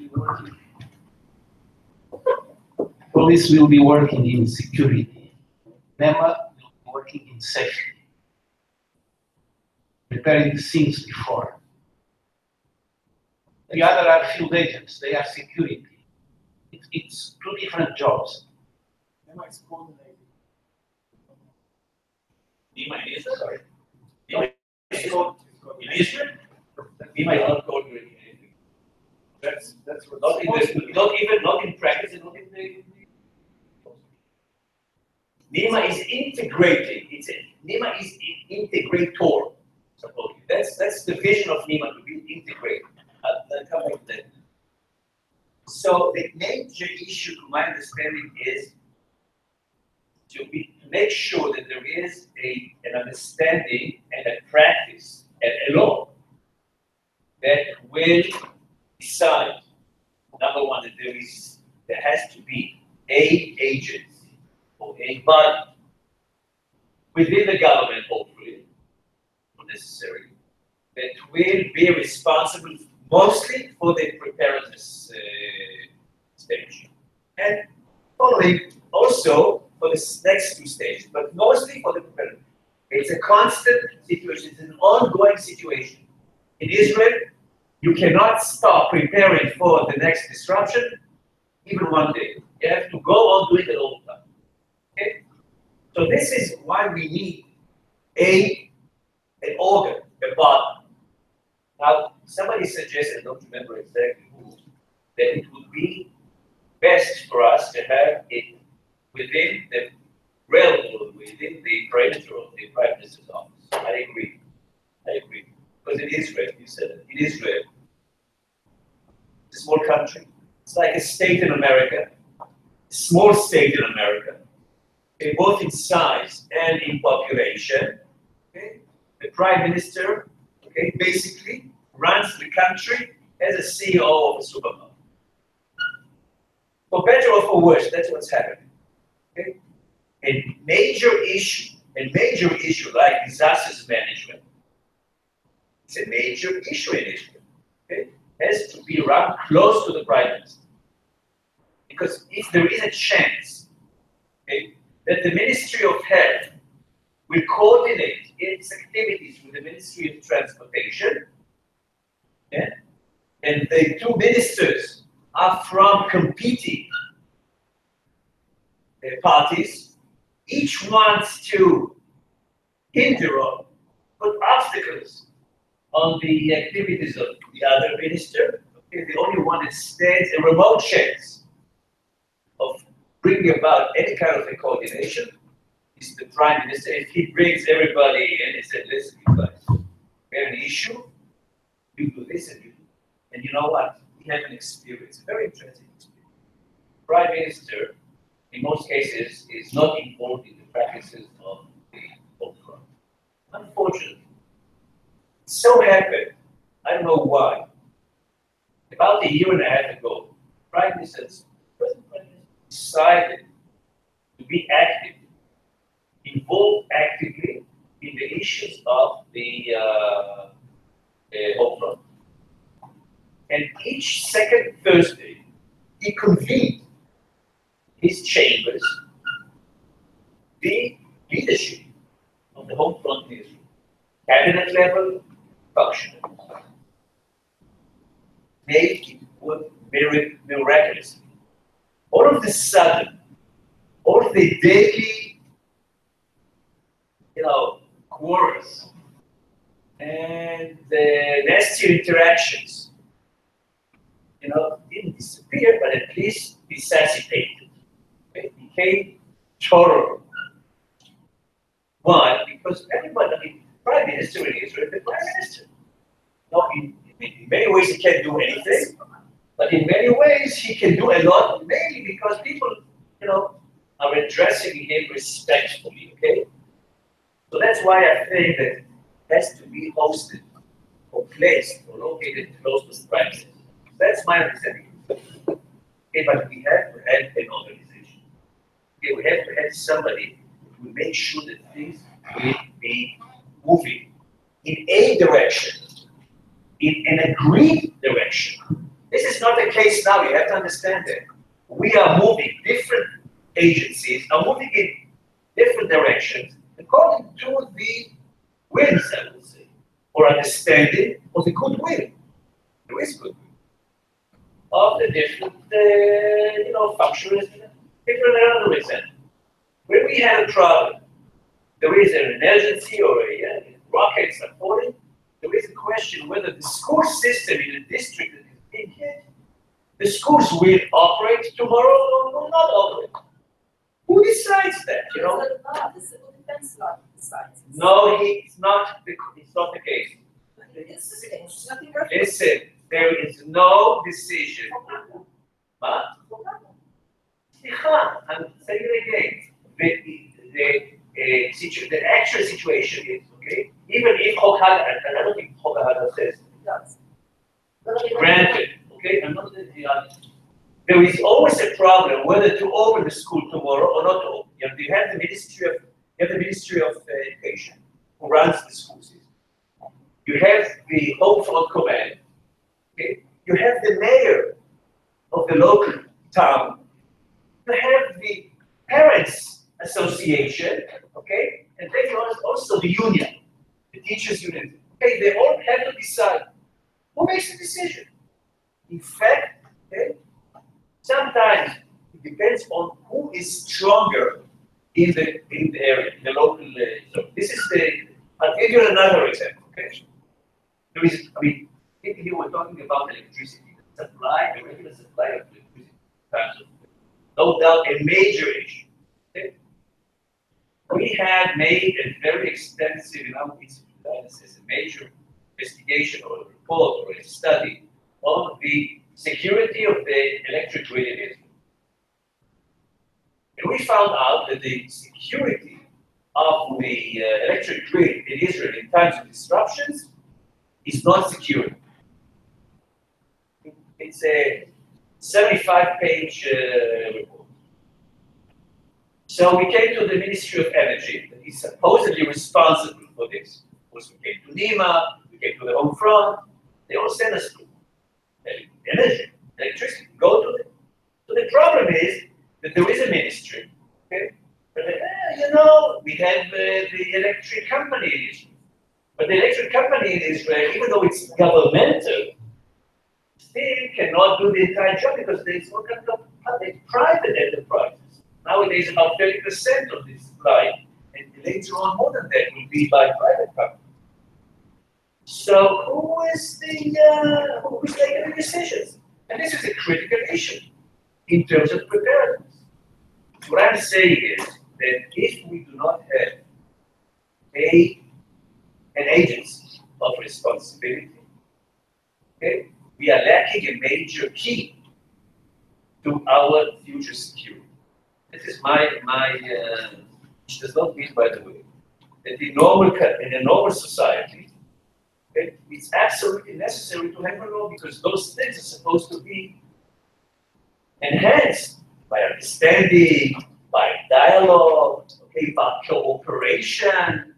be working in security. NEMA will be working in safety. preparing the scenes before. The other are field agents, they are security. It's two different jobs. NEMA is coordinating. NEMA in Israel? Sorry. NEMA is in Israel? NEMA is not coordinating anything. That's what. Not in the, not in practice, and not in the. NEMA is integrating. NEMA is an integrator. Supposedly, that's the vision of NEMA, to be integrated. I'll come back to that. So the major issue, to my understanding, is to make sure that there is an understanding and a practice and a law that will decide, number one, that there has to be a agency or a body within the government, hopefully, not necessarily, that will be responsible mostly for the preparedness stage. And following also for the next two stages, but mostly for the preparedness. It's a constant situation, it's an ongoing situation. In Israel, you cannot stop preparing for the next disruption, even one day. You have to go on doing it all the time. Okay? So this is why we need an organ, a body. Now, somebody suggested, I don't remember exactly who, that it would be best for us to have it within the realm, or within the perimeter of the Prime Minister's office. I agree. Because in Israel, you said it, in Israel, it's a small country. It's like a state in America, a small state in America, okay, both in size and in population. Okay? The Prime Minister, okay, basically runs the country as a CEO of a supermarket. For better or for worse, that's what's happening. Okay? A major issue like disasters management, it's a major issue in Israel. Okay? Has to be run close to the Prime Minister. Because if there is a chance, okay, that the Ministry of Health will coordinate its activities with the Ministry of Transportation, yeah, and the two ministers are from competing parties, each wants to hinder or put obstacles on the activities of the other minister. Okay, the only one that stands a remote chance of bringing about any kind of a coordination is the Prime Minister. If he brings everybody in and said, listen, you guys, we have an issue, you do this and you do. And you know what? We have an experience, a very interesting experience. Prime Minister, in most cases, is not involved in the practices of the home front. Unfortunately, it so happened, I don't know why, about a year and a half ago, Prime Minister decided to be active, involved actively in the issues of the home front. And each second Thursday, he convened his chambers, the leadership of the home front in Israel, cabinet level, functionaries. Made it work miraculously. All of a sudden, all of the daily, quarrels and the nasty interactions, didn't disappear, but at least dissipated. It became tolerable. Why? Because everybody, Prime Minister in Israel, the Prime Minister. Now, in many ways, he can't do anything, but in many ways, he can do a lot, mainly because people, are addressing him respectfully, okay? So that's why I think that it has to be hosted or placed or located close to the Prime Minister. That's my understanding. Okay, but we have to have an organization. Okay, we have to have somebody who will make sure that things will be moving in a direction, in an agreed direction. This is not the case now. You have to understand that. We are moving, different agencies are moving in different directions according to the winds, I would say, or understanding or the goodwill. There is goodwill of the different, functions, different algorithms. When we have a problem, there is an emergency or a rockets are falling, there is a question whether the school system in a district that is being hit, the schools will operate tomorrow or will not operate. Who decides that? You know? The civil defense law decides. No, it's not the case. It is the case. Nothing wrong. Listen, there is no decision. But I'm saying it again. The actual situation is, okay, even if Hokada, and I don't think Hokada says it, granted, okay, I'm not saying the other. There is always a problem whether to open the school tomorrow or not to open. You have the Ministry of Education who runs the school system. You have the Home Front Command. Okay? You have the mayor of the local town. You have the Parents Association, okay? And then you have also the union, the teachers' union. Okay, they all have to decide who makes the decision. In fact, okay, sometimes it depends on who is stronger in the area, in the local. So this is I'll give you another example. Okay, there is. If you were talking about electricity supply, the regular supply of electricity, no doubt a major issue. Okay? We had made a very extensive, analysis, a major investigation or a report or a study on the security of the electric grid in Israel. And we found out that the security of the electric grid in Israel in times of disruptions is not secure. It's a 75-page report. So we came to the Ministry of Energy, that is supposedly responsible for this. Of course, we came to NEMA, we came to the Home Front, they all sent us to energy, electricity, go to them. So the problem is that there is a ministry, okay? But we have the electric company in Israel. But the electric company in Israel, even though it's governmental, still cannot do the entire job because there is no kind of private enterprises. Nowadays, about 30% of the supply, and later on more than that, will be by private companies. So who is making the decisions? And this is a critical issue in terms of preparedness. What I'm saying is that if we do not have an agency of responsibility, okay, we are lacking a major key to our future security. This is which does not mean, by the way, that in a normal society, okay, it's absolutely necessary to have a law because those things are supposed to be enhanced by understanding, by dialogue, okay, by cooperation,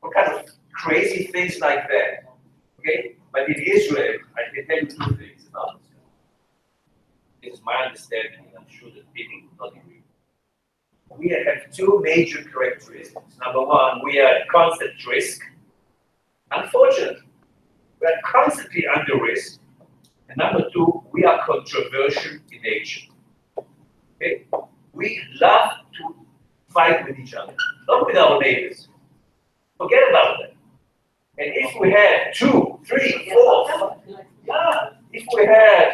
all kind of crazy things like that. Okay? But in Israel, I can tell you two things about this. This is my understanding, and I'm sure that people will not agree. We have two major characteristics. Number one, we are at constant risk. Unfortunately, we are constantly under risk. And number two, we are controversial in nature. Okay? We love to fight with each other, not with our neighbors. Forget about that. And if we have 2, 3, 4, if we have,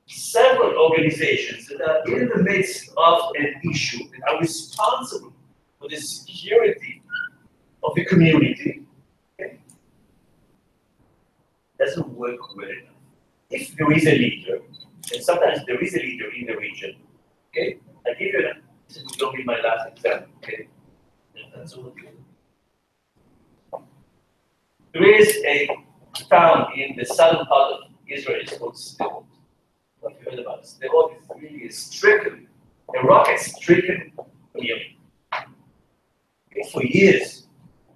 several organizations that are in the midst of an issue that are responsible for the security of the community, okay, doesn't work well enough. If there is a leader, and sometimes there is a leader in the region, okay, I give you this is going to be my last example, okay? That's all. There is a town in the southern part of Israel, it's called Sderot. What you heard about Sderot is really a rocket-stricken community. Okay, for years,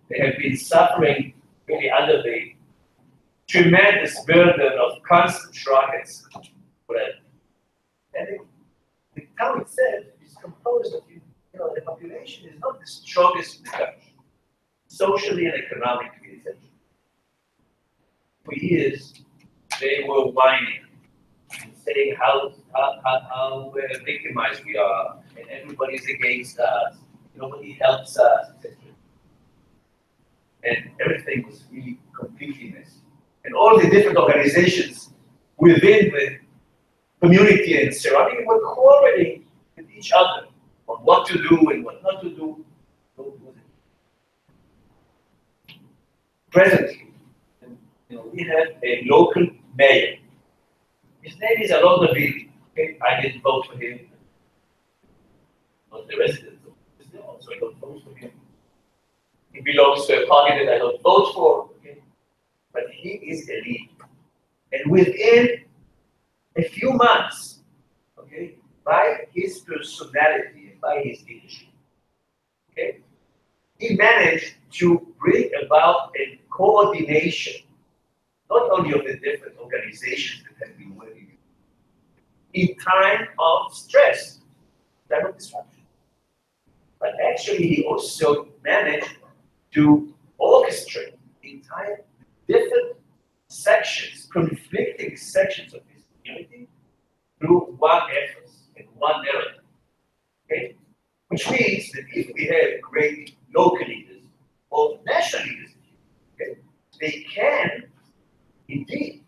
they have been suffering really under the tremendous burden of constant rockets. And the town itself is composed of, the population is not the strongest in the country, socially and economically, essentially. for years, they were whining and saying how victimized we are, and everybody's against us, nobody helps us, etc. And everything was really completely messy. And all the different organizations within the community and surrounding were cooperating with each other on what to do and what not to do. Presently, we have a local mayor. His name is Alon David. Okay? I didn't vote for him. Not the residents of Israel, so I don't vote for him. He belongs to a party that I don't vote for. Okay? But he is elite. And within a few months, okay, by his personality and by his leadership, okay, he managed to bring about a coordination, not only of the different organizations that have been working in time of stress, time of disruption. But actually, he also managed to orchestrate the entire different sections, conflicting sections of this community through one effort and one narrative. Okay? Which means that if we have great local leaders or national leaders, okay, they can indeed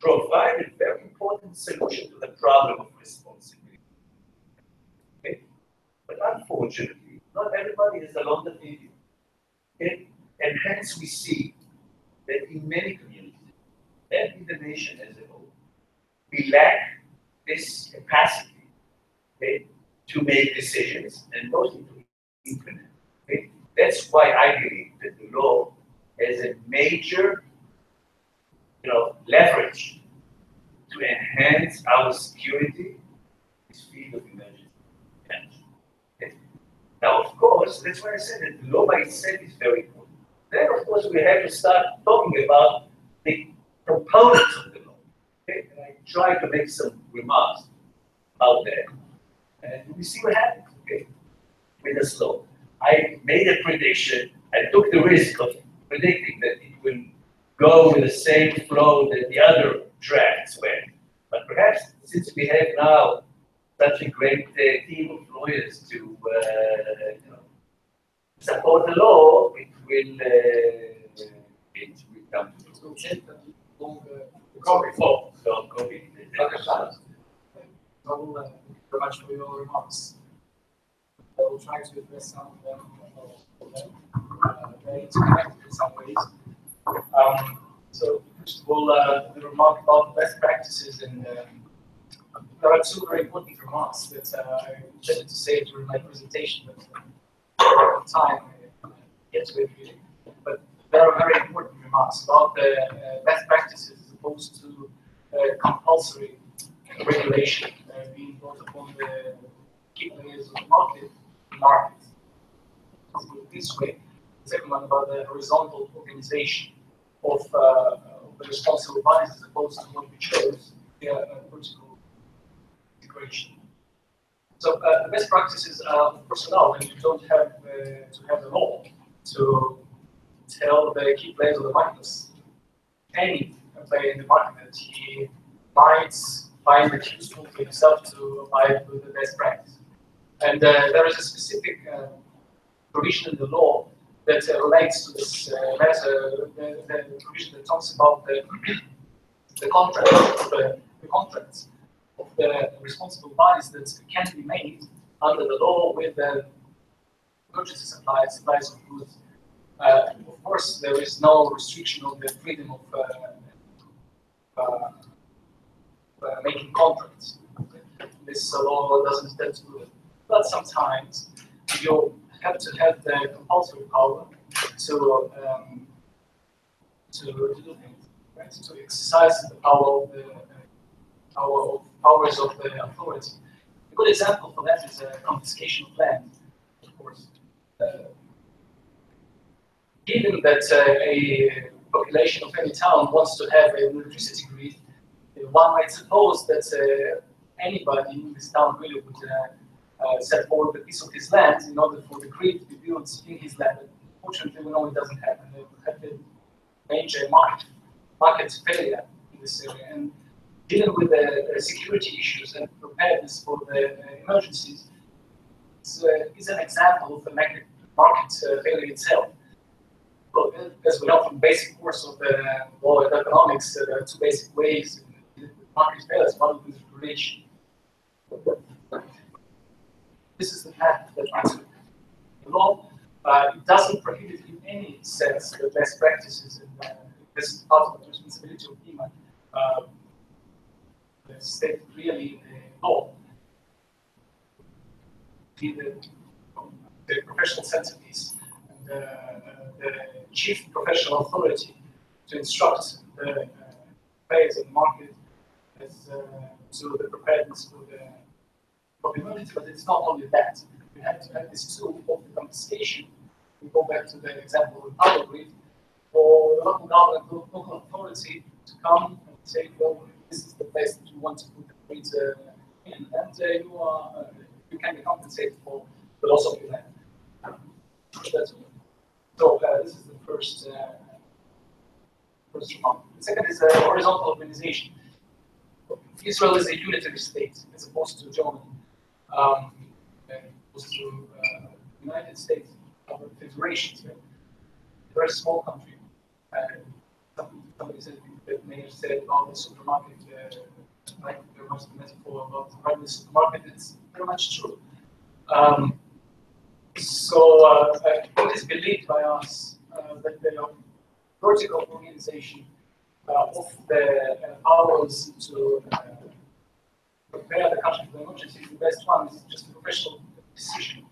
provide a very important solution to the problem of responsibility. Okay? But unfortunately, not everybody is along the video. Okay? And hence we see that in many communities, and in the nation as a whole, we lack this capacity, okay, to make decisions and mostly to implement. Okay? That's why I believe that the law has a major leverage to enhance our security in this field of emergency management. Okay? Now, of course, that's why I said that the law by itself is very important. Then, of course, we have to start talking about the components of the law. Okay? And I try to make some remarks out there. And we see what happens, okay, with this law. I made a prediction. I took the risk of predicting that it will go with the same flow that the other drafts went. But perhaps since we have now such a great team of lawyers to support the law, it will come to fruition. Very much for your remarks. I will try to address some of them. Very interconnected in some ways. So first of all, the remark about best practices, and there are two very important remarks that I intended to say during my presentation, but time gets to it really. But there are very important remarks about the best practices as opposed to compulsory regulation being brought upon the key players of the market. Let's put it this way. The second one about the horizontal organization of the responsible bodies as opposed to what we chose, the vertical integration. So the best practices are personnel, and you don't have to have a law to tell the key players of the market, any player in the market, that he might find it useful to himself to abide with the best practice. And there is a specific provision in the law that relates to this matter, the provision that talks about the contracts of the responsible bodies that can be made under the law with the purchases supplies of goods. Of course, there is no restriction on the freedom of making contracts. This law doesn't tend to do it. But sometimes you have to have the compulsory power to do things, right? To exercise the power of the powers of the authority. A good example for that is a confiscation of land, of course. Given that a population of any town wants to have an electricity grid, one might suppose that anybody in this town really would set forward a piece of his land in order for the grid to be built in his land. Unfortunately, we know it doesn't happen. They would have to arrange a market market failure in this area. And dealing with the security issues and preparedness for the emergencies is an example of the market failure itself. Well, as we know from basic course of law and economics, there are two basic ways market failures. One is regulation. This is the path that we took. The law it doesn't prohibit in any sense the best practices, and this is ultimate responsibility of EMA. State clearly in the law. The professional centerpiece and the chief professional authority to instruct the players in the market as to the preparedness for the emergency. But it's not only that. We have to have this tool of the confiscation. We go back to the example of power grid, for the local government, local authority to come and say, well, this is the place that you want to put the grid in, and you can be compensated for the loss of your land. So this is the first remark. The second is horizontal organization. Israel is a unitary state as opposed to Germany, as opposed to United States, federations. Right? A very small country. Somebody said that Mayor said about the supermarket, like there was a metaphor about running the supermarket. It's very much true. So it is believed by us that the vertical organization of the powers to prepare the country for emergency is the best one. It's just a professional decision.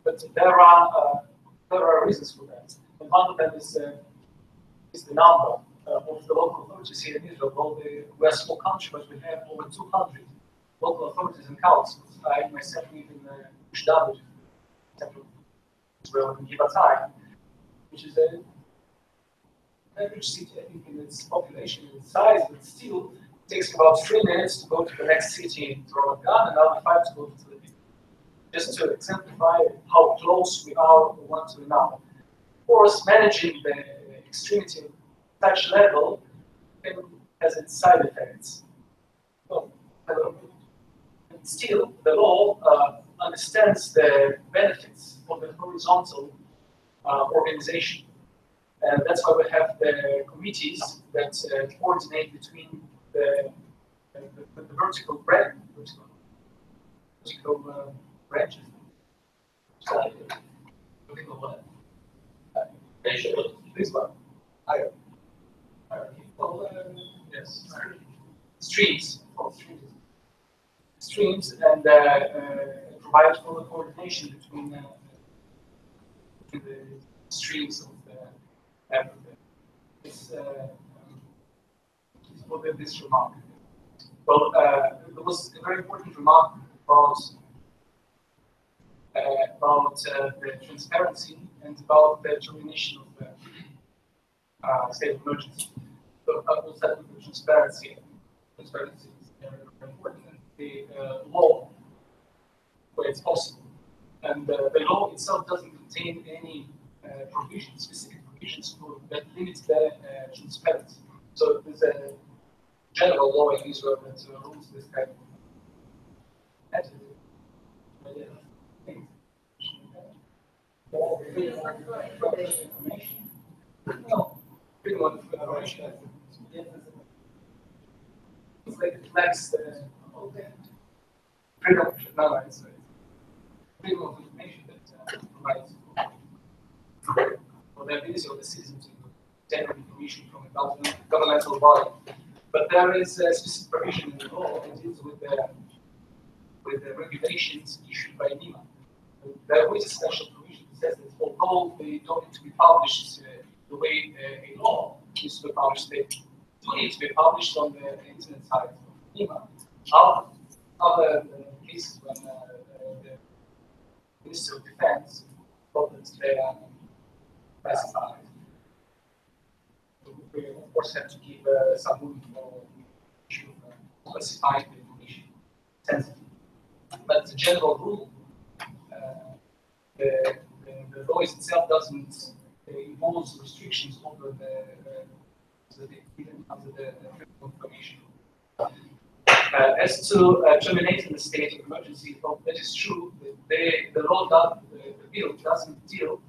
But there are reasons for that. And one of them is the number of the local authorities here in Israel. Well, we're a small country, but we have over 200 local authorities and councils. I myself live in Gush Dan, central Israel, in Givatayim, which is an average city, I think, in its population and size, but still it takes about 3 minutes to go to the next city in Ramat Gan and another 5 to go to Tel Aviv. Just to exemplify how close we are one to another. Of course, managing the extremity of such level has its side effects. Well, still, the law understands the benefits of the horizontal organization. And that's why we have the committees that coordinate between the vertical branches. This one. Yes. Streams. Streams and provide for the coordination between the streams of the this this remark. Well, there was a very important remark about the transparency and about the termination of the state of emergency. So I will start with the transparency. Transparency is very important. The law, where it's possible. And the law itself doesn't contain any provisions, specific provisions that limit the transparency. So there's a general law in Israel that rules this kind of activity. No, freedom of information. It's like it lacks the freedom. No, it's freedom of information that provides for the ability of the citizen to generate information from a governmental body. But there is a specific provision in the law that deals with the regulations issued by NEMA. There is a special provision that says that although they don't need to be published the way a law is to be published, they do need to be published on the internet site of NEMA. Other cases when the Minister of Defense thought that they are classified. We of course have to give some room for specifying the information sensitive. But as a general rule, the law itself doesn't impose restrictions over the under the Freedom of Information. As to terminating the state of emergency, well, that is true. The law, the bill doesn't deal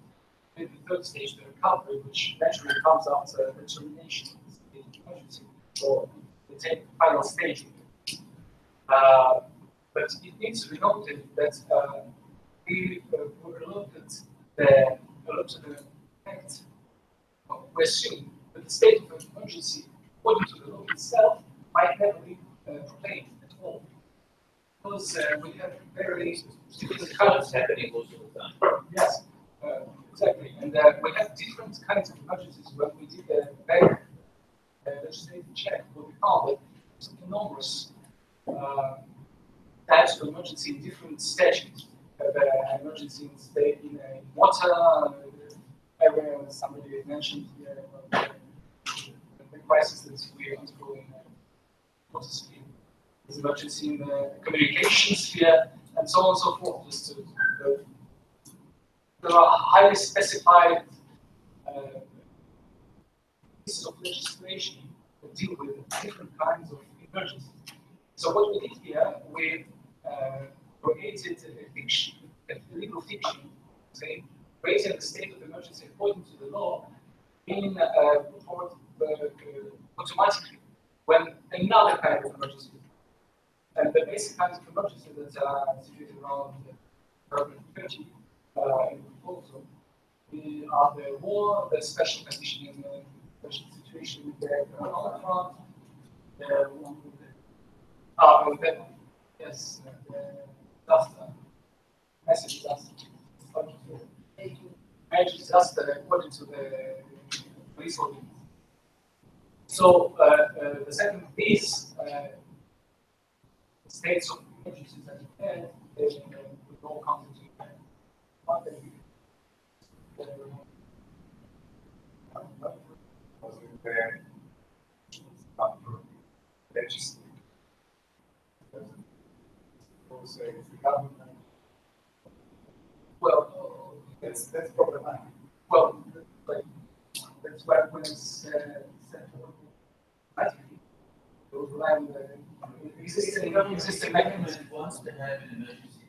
with the third stage, the recovery, which eventually comes after the termination of the state of emergency, or the final stage. But it needs to be noted that we looked at the fact. We assume that the state of emergency, according to the law itself, might never be proclaimed at all. Because we have very It's kind of happening most of the time. yes, exactly. And we have different kinds of emergencies. When we did the bank legislative check, what we found that there's enormous types of emergency in different statutes. Emergency in state in water area, somebody mentioned here about the crisis that we are undergoing in water sphere. There's emergency in the communication sphere, and so on and so forth. Just to, there are highly specified pieces of legislation that deal with different kinds of emergencies. So what we did here, we created a fiction, a legal fiction, say, raising the state of emergency according to the law, being put automatically when another kind of emergency. And the basic kinds of emergency that are situated around paragraph 30 in the proposal are the war, the special condition in the special situation with the economic front, the one with the yes, the disaster, massive disaster. Major disaster according to the police ordinance. So the second of these states of emergencies that you had, they would all come into one day. Was it there? Not for legislative. Also, it's the government. Well, That's problematic. well, like, that's why when it's set automatically, those rely on the existing mechanism. Wants to have an emergency.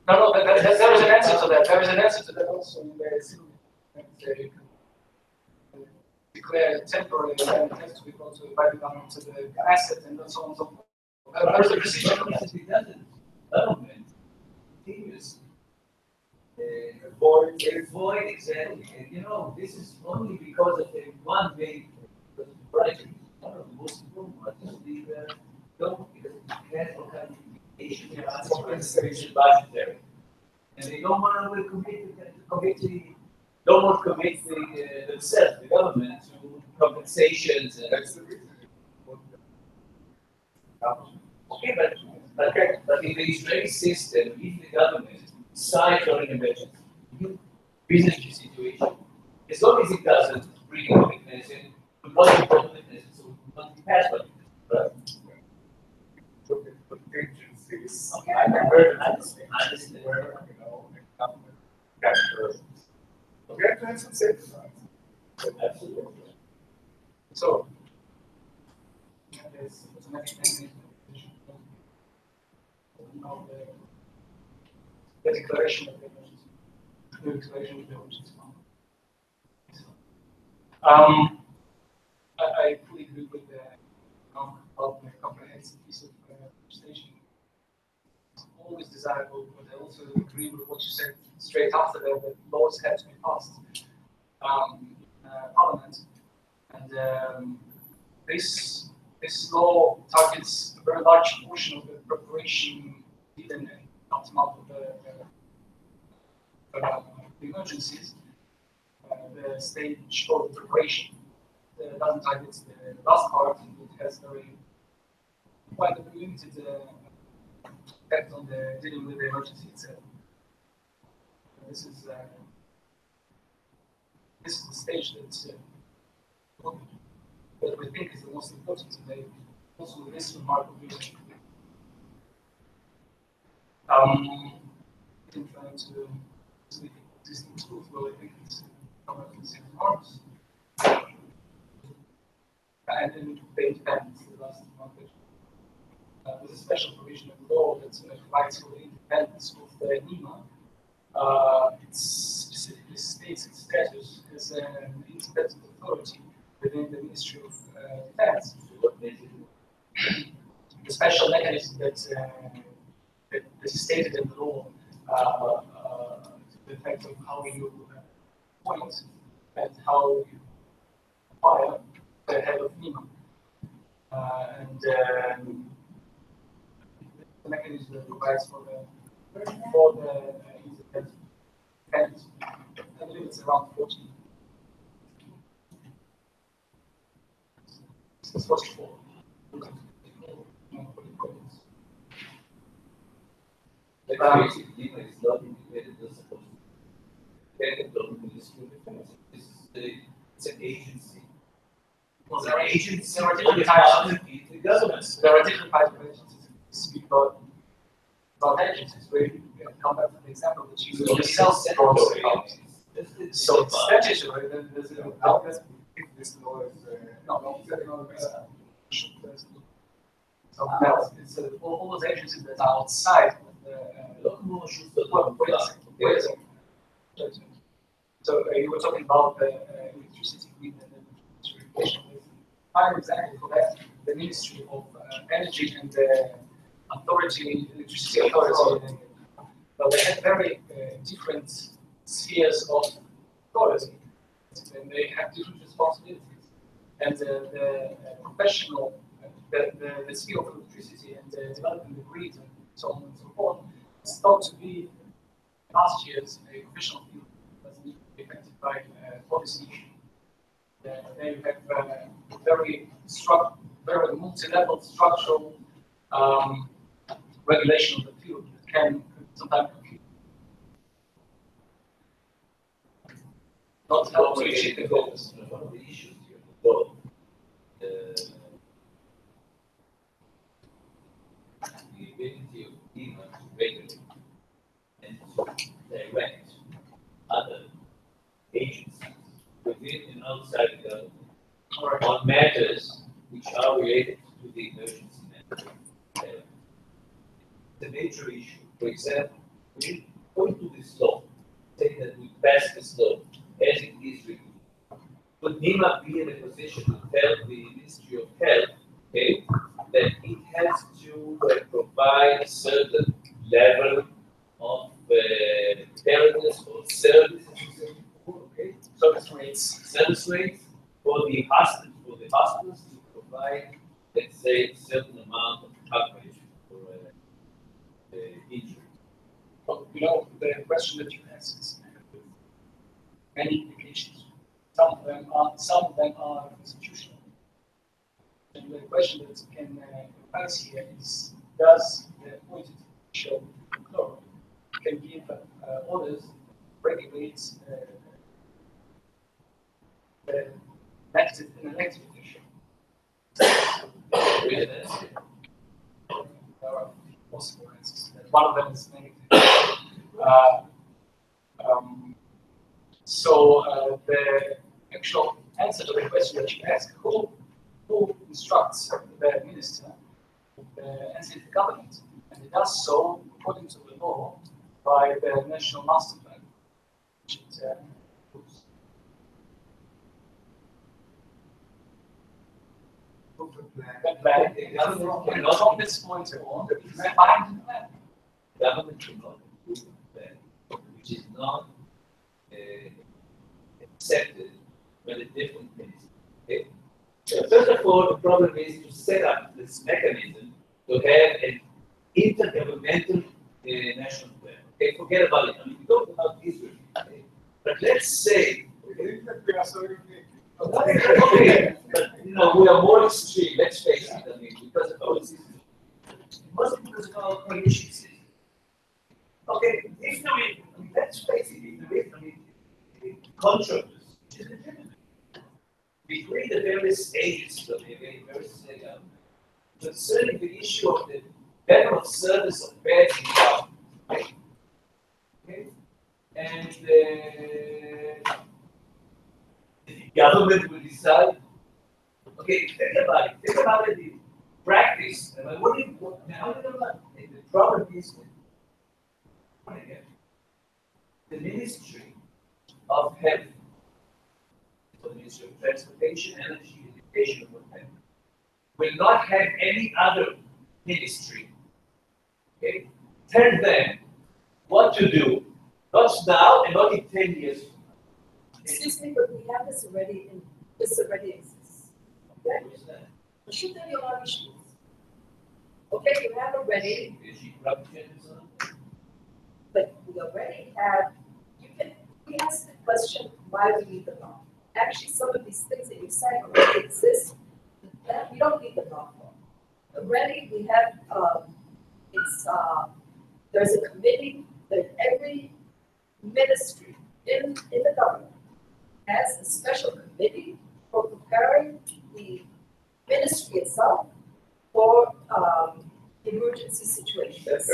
No, there is an answer to that. There is an answer to that also in the civil. You can declare temporary and it has to be brought to by the government to the asset and so on and so forth. There's a procedure. Government continues avoid exactly. And you know, this is only because of the one main project. One of the most important ones is the don't because it has all kind of compensation budgetary. And they don't want to commit themselves, the government, to compensations. And that's the reason. Okay, but in the Israeli system, if the government signs on an emergency, business situation, as long as it doesn't bring witness and multiple witnesses, so it must be passed by right? Agencies. Okay, I understand. Where, you know, the government captures. We have to have some safeguards. Absolutely. So, there's automatic mechanism of the declaration of the emergency. The declaration of the emergency fund. I fully agree with the comprehensive piece of legislation. It's always desirable, but I also agree with what you said straight after that laws have to be passed in Parliament. And this law targets a very large portion of the preparation, even not amount of the emergencies, the stage of preparation. Doesn't target the last part. It has quite a limited effect on the dealing with the emergency itself. This is the stage that we think is the most important today. Also, with this remarkable vision. In trying to existing tools, well, I think it's covered in 6 marks. and then the independence, the last one. There's a special provision of law that provides for the independence of the NEMA. It specifically states its status as an independent authority within the Ministry of Defense. The special mechanism that is stated in the law, the effect of how you appoint and how you fire the head of NEMA. The mechanism that provides for the independent defense. I believe it's around 40. It's 44. Basically, it's not indicated as supposed to be the Ministry of Defense. It's an agency. Well, there are agencies. There are different types of the governments. There are different types of agencies. Speak about agencies where you can come back to the example that you yourself brought up. So it's statutory. Then there's an outlet. If this law is something else. It's all those agencies that are outside of the So you were talking about the electricity grid and the regulation. Prime example for that, the Ministry of Energy and the Electricity Authority. Well, they have very different spheres of authority, and they have different responsibilities. And the professional, the sphere of electricity and developing the grid and so on and so forth, is thought to be last year's a professional field that's need to be affected by policy issues. They have very multi-level structural regulation of the field that can sometimes confuse. Not help to achieve the goals. One of the issues here, though, the ability of NEMA to regulate and to direct other agencies within and outside the government on matters which are related to the emergency management. It's a major issue. For example, we point to this law, say that we pass this law as it is written. Would NEMA be in a position to tell the Ministry of Health, okay, that it has to provide a certain level of preparedness or services, okay, service rates for the hospitals to provide, let's say, a certain amount of coverage for injury. Well, the question that you asked is many implications. Some of them are institutional. And the question that can arise here is: does the appointed official can give orders, regulate the elected official? There are possible answers. One of them is negative. The actual answer to the question that you asked, who instructs the minister? The answer is the government, and it does so according to the law by the National Master Plan, which is from this point on, it's a binding plan. Government cannot approve a plan which is not accepted by the different ministries. Okay? So first of all, the problem is to set up this mechanism to have an intergovernmental national plan. Okay, forget about it. I mean, we talk about Israel. Okay? But let's say, okay, but we are more extreme. Let's face it. I mean, because of our system, mostly because of our coalition system. Okay, if let's face it, contractors, which is legitimate, between the various agencies of the various concerning the issue of the level of service of beds in government. Okay? And the government will decide Okay, think about it. Think about it in practice. And what do you, how do you know that? The problem is the Ministry of Health, the Ministry of Transportation, Energy, Education, whatever, will not have any other ministry. Okay? Tell them what to do, not now and not in 10 years. Excuse me, but we have this already exists. Okay? Should there be a lot of issues? Okay, you have already, but we already have, we ask the question, why do we need the law? Actually, some of these things that you're saying already exist, that we don't need the law for. Already, we have, there's a committee that every ministry in the government has a special committee for preparing the ministry itself for emergency situations.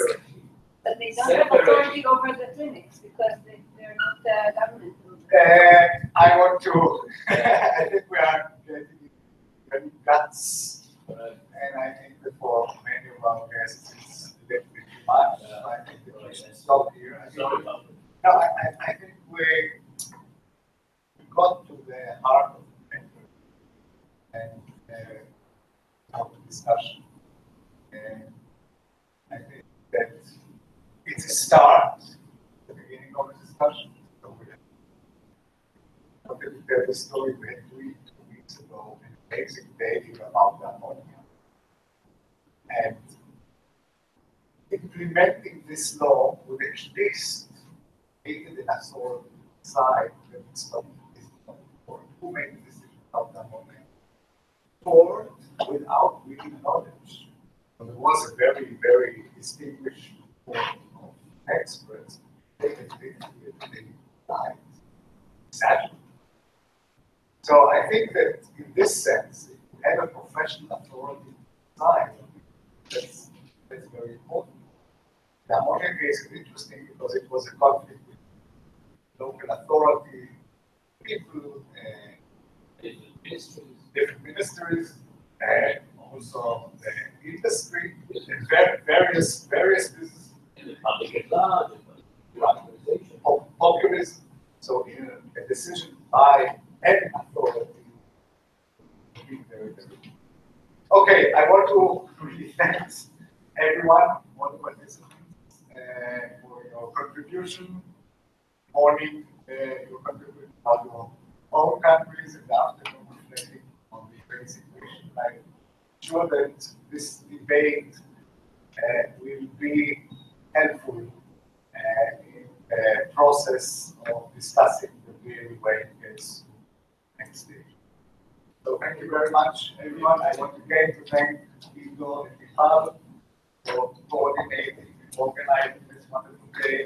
But they don't have authority over the clinics because they're not government. I want to, I think we are getting guts, and I think that for many of our guests, it's a little bit too much. I think that we should stop here. I think we got to the heart of the matter and of the discussion. And I think that it's a start, the beginning of the discussion. So we have to tell the story we had 2 weeks ago in a basic debate about the ammonia. And implementing this law would at least make it an authority side that it's not for who made the decision about the ammonia. Or without really knowledge. So there was a very, very distinguished group of experts. They died. Sadly. So I think that in this sense, if you have a professional authority side, that's very important. The ammonia case is interesting because it was a conflict with local authority, people, different ministries, and also the industry, and various businesses. And the public at large, Populism. So a decision by an authority would be very, very good. Okay, I want to really thank everyone, all the participants, for your contribution. Morning, your contribution about your own countries, and afternoon reflecting on the great situation. I'm sure that this debate will be helpful in the process of discussing the real way against next stage. So thank you very much, everyone. I want again to thank Igor and Michal for coordinating and organizing this wonderful day.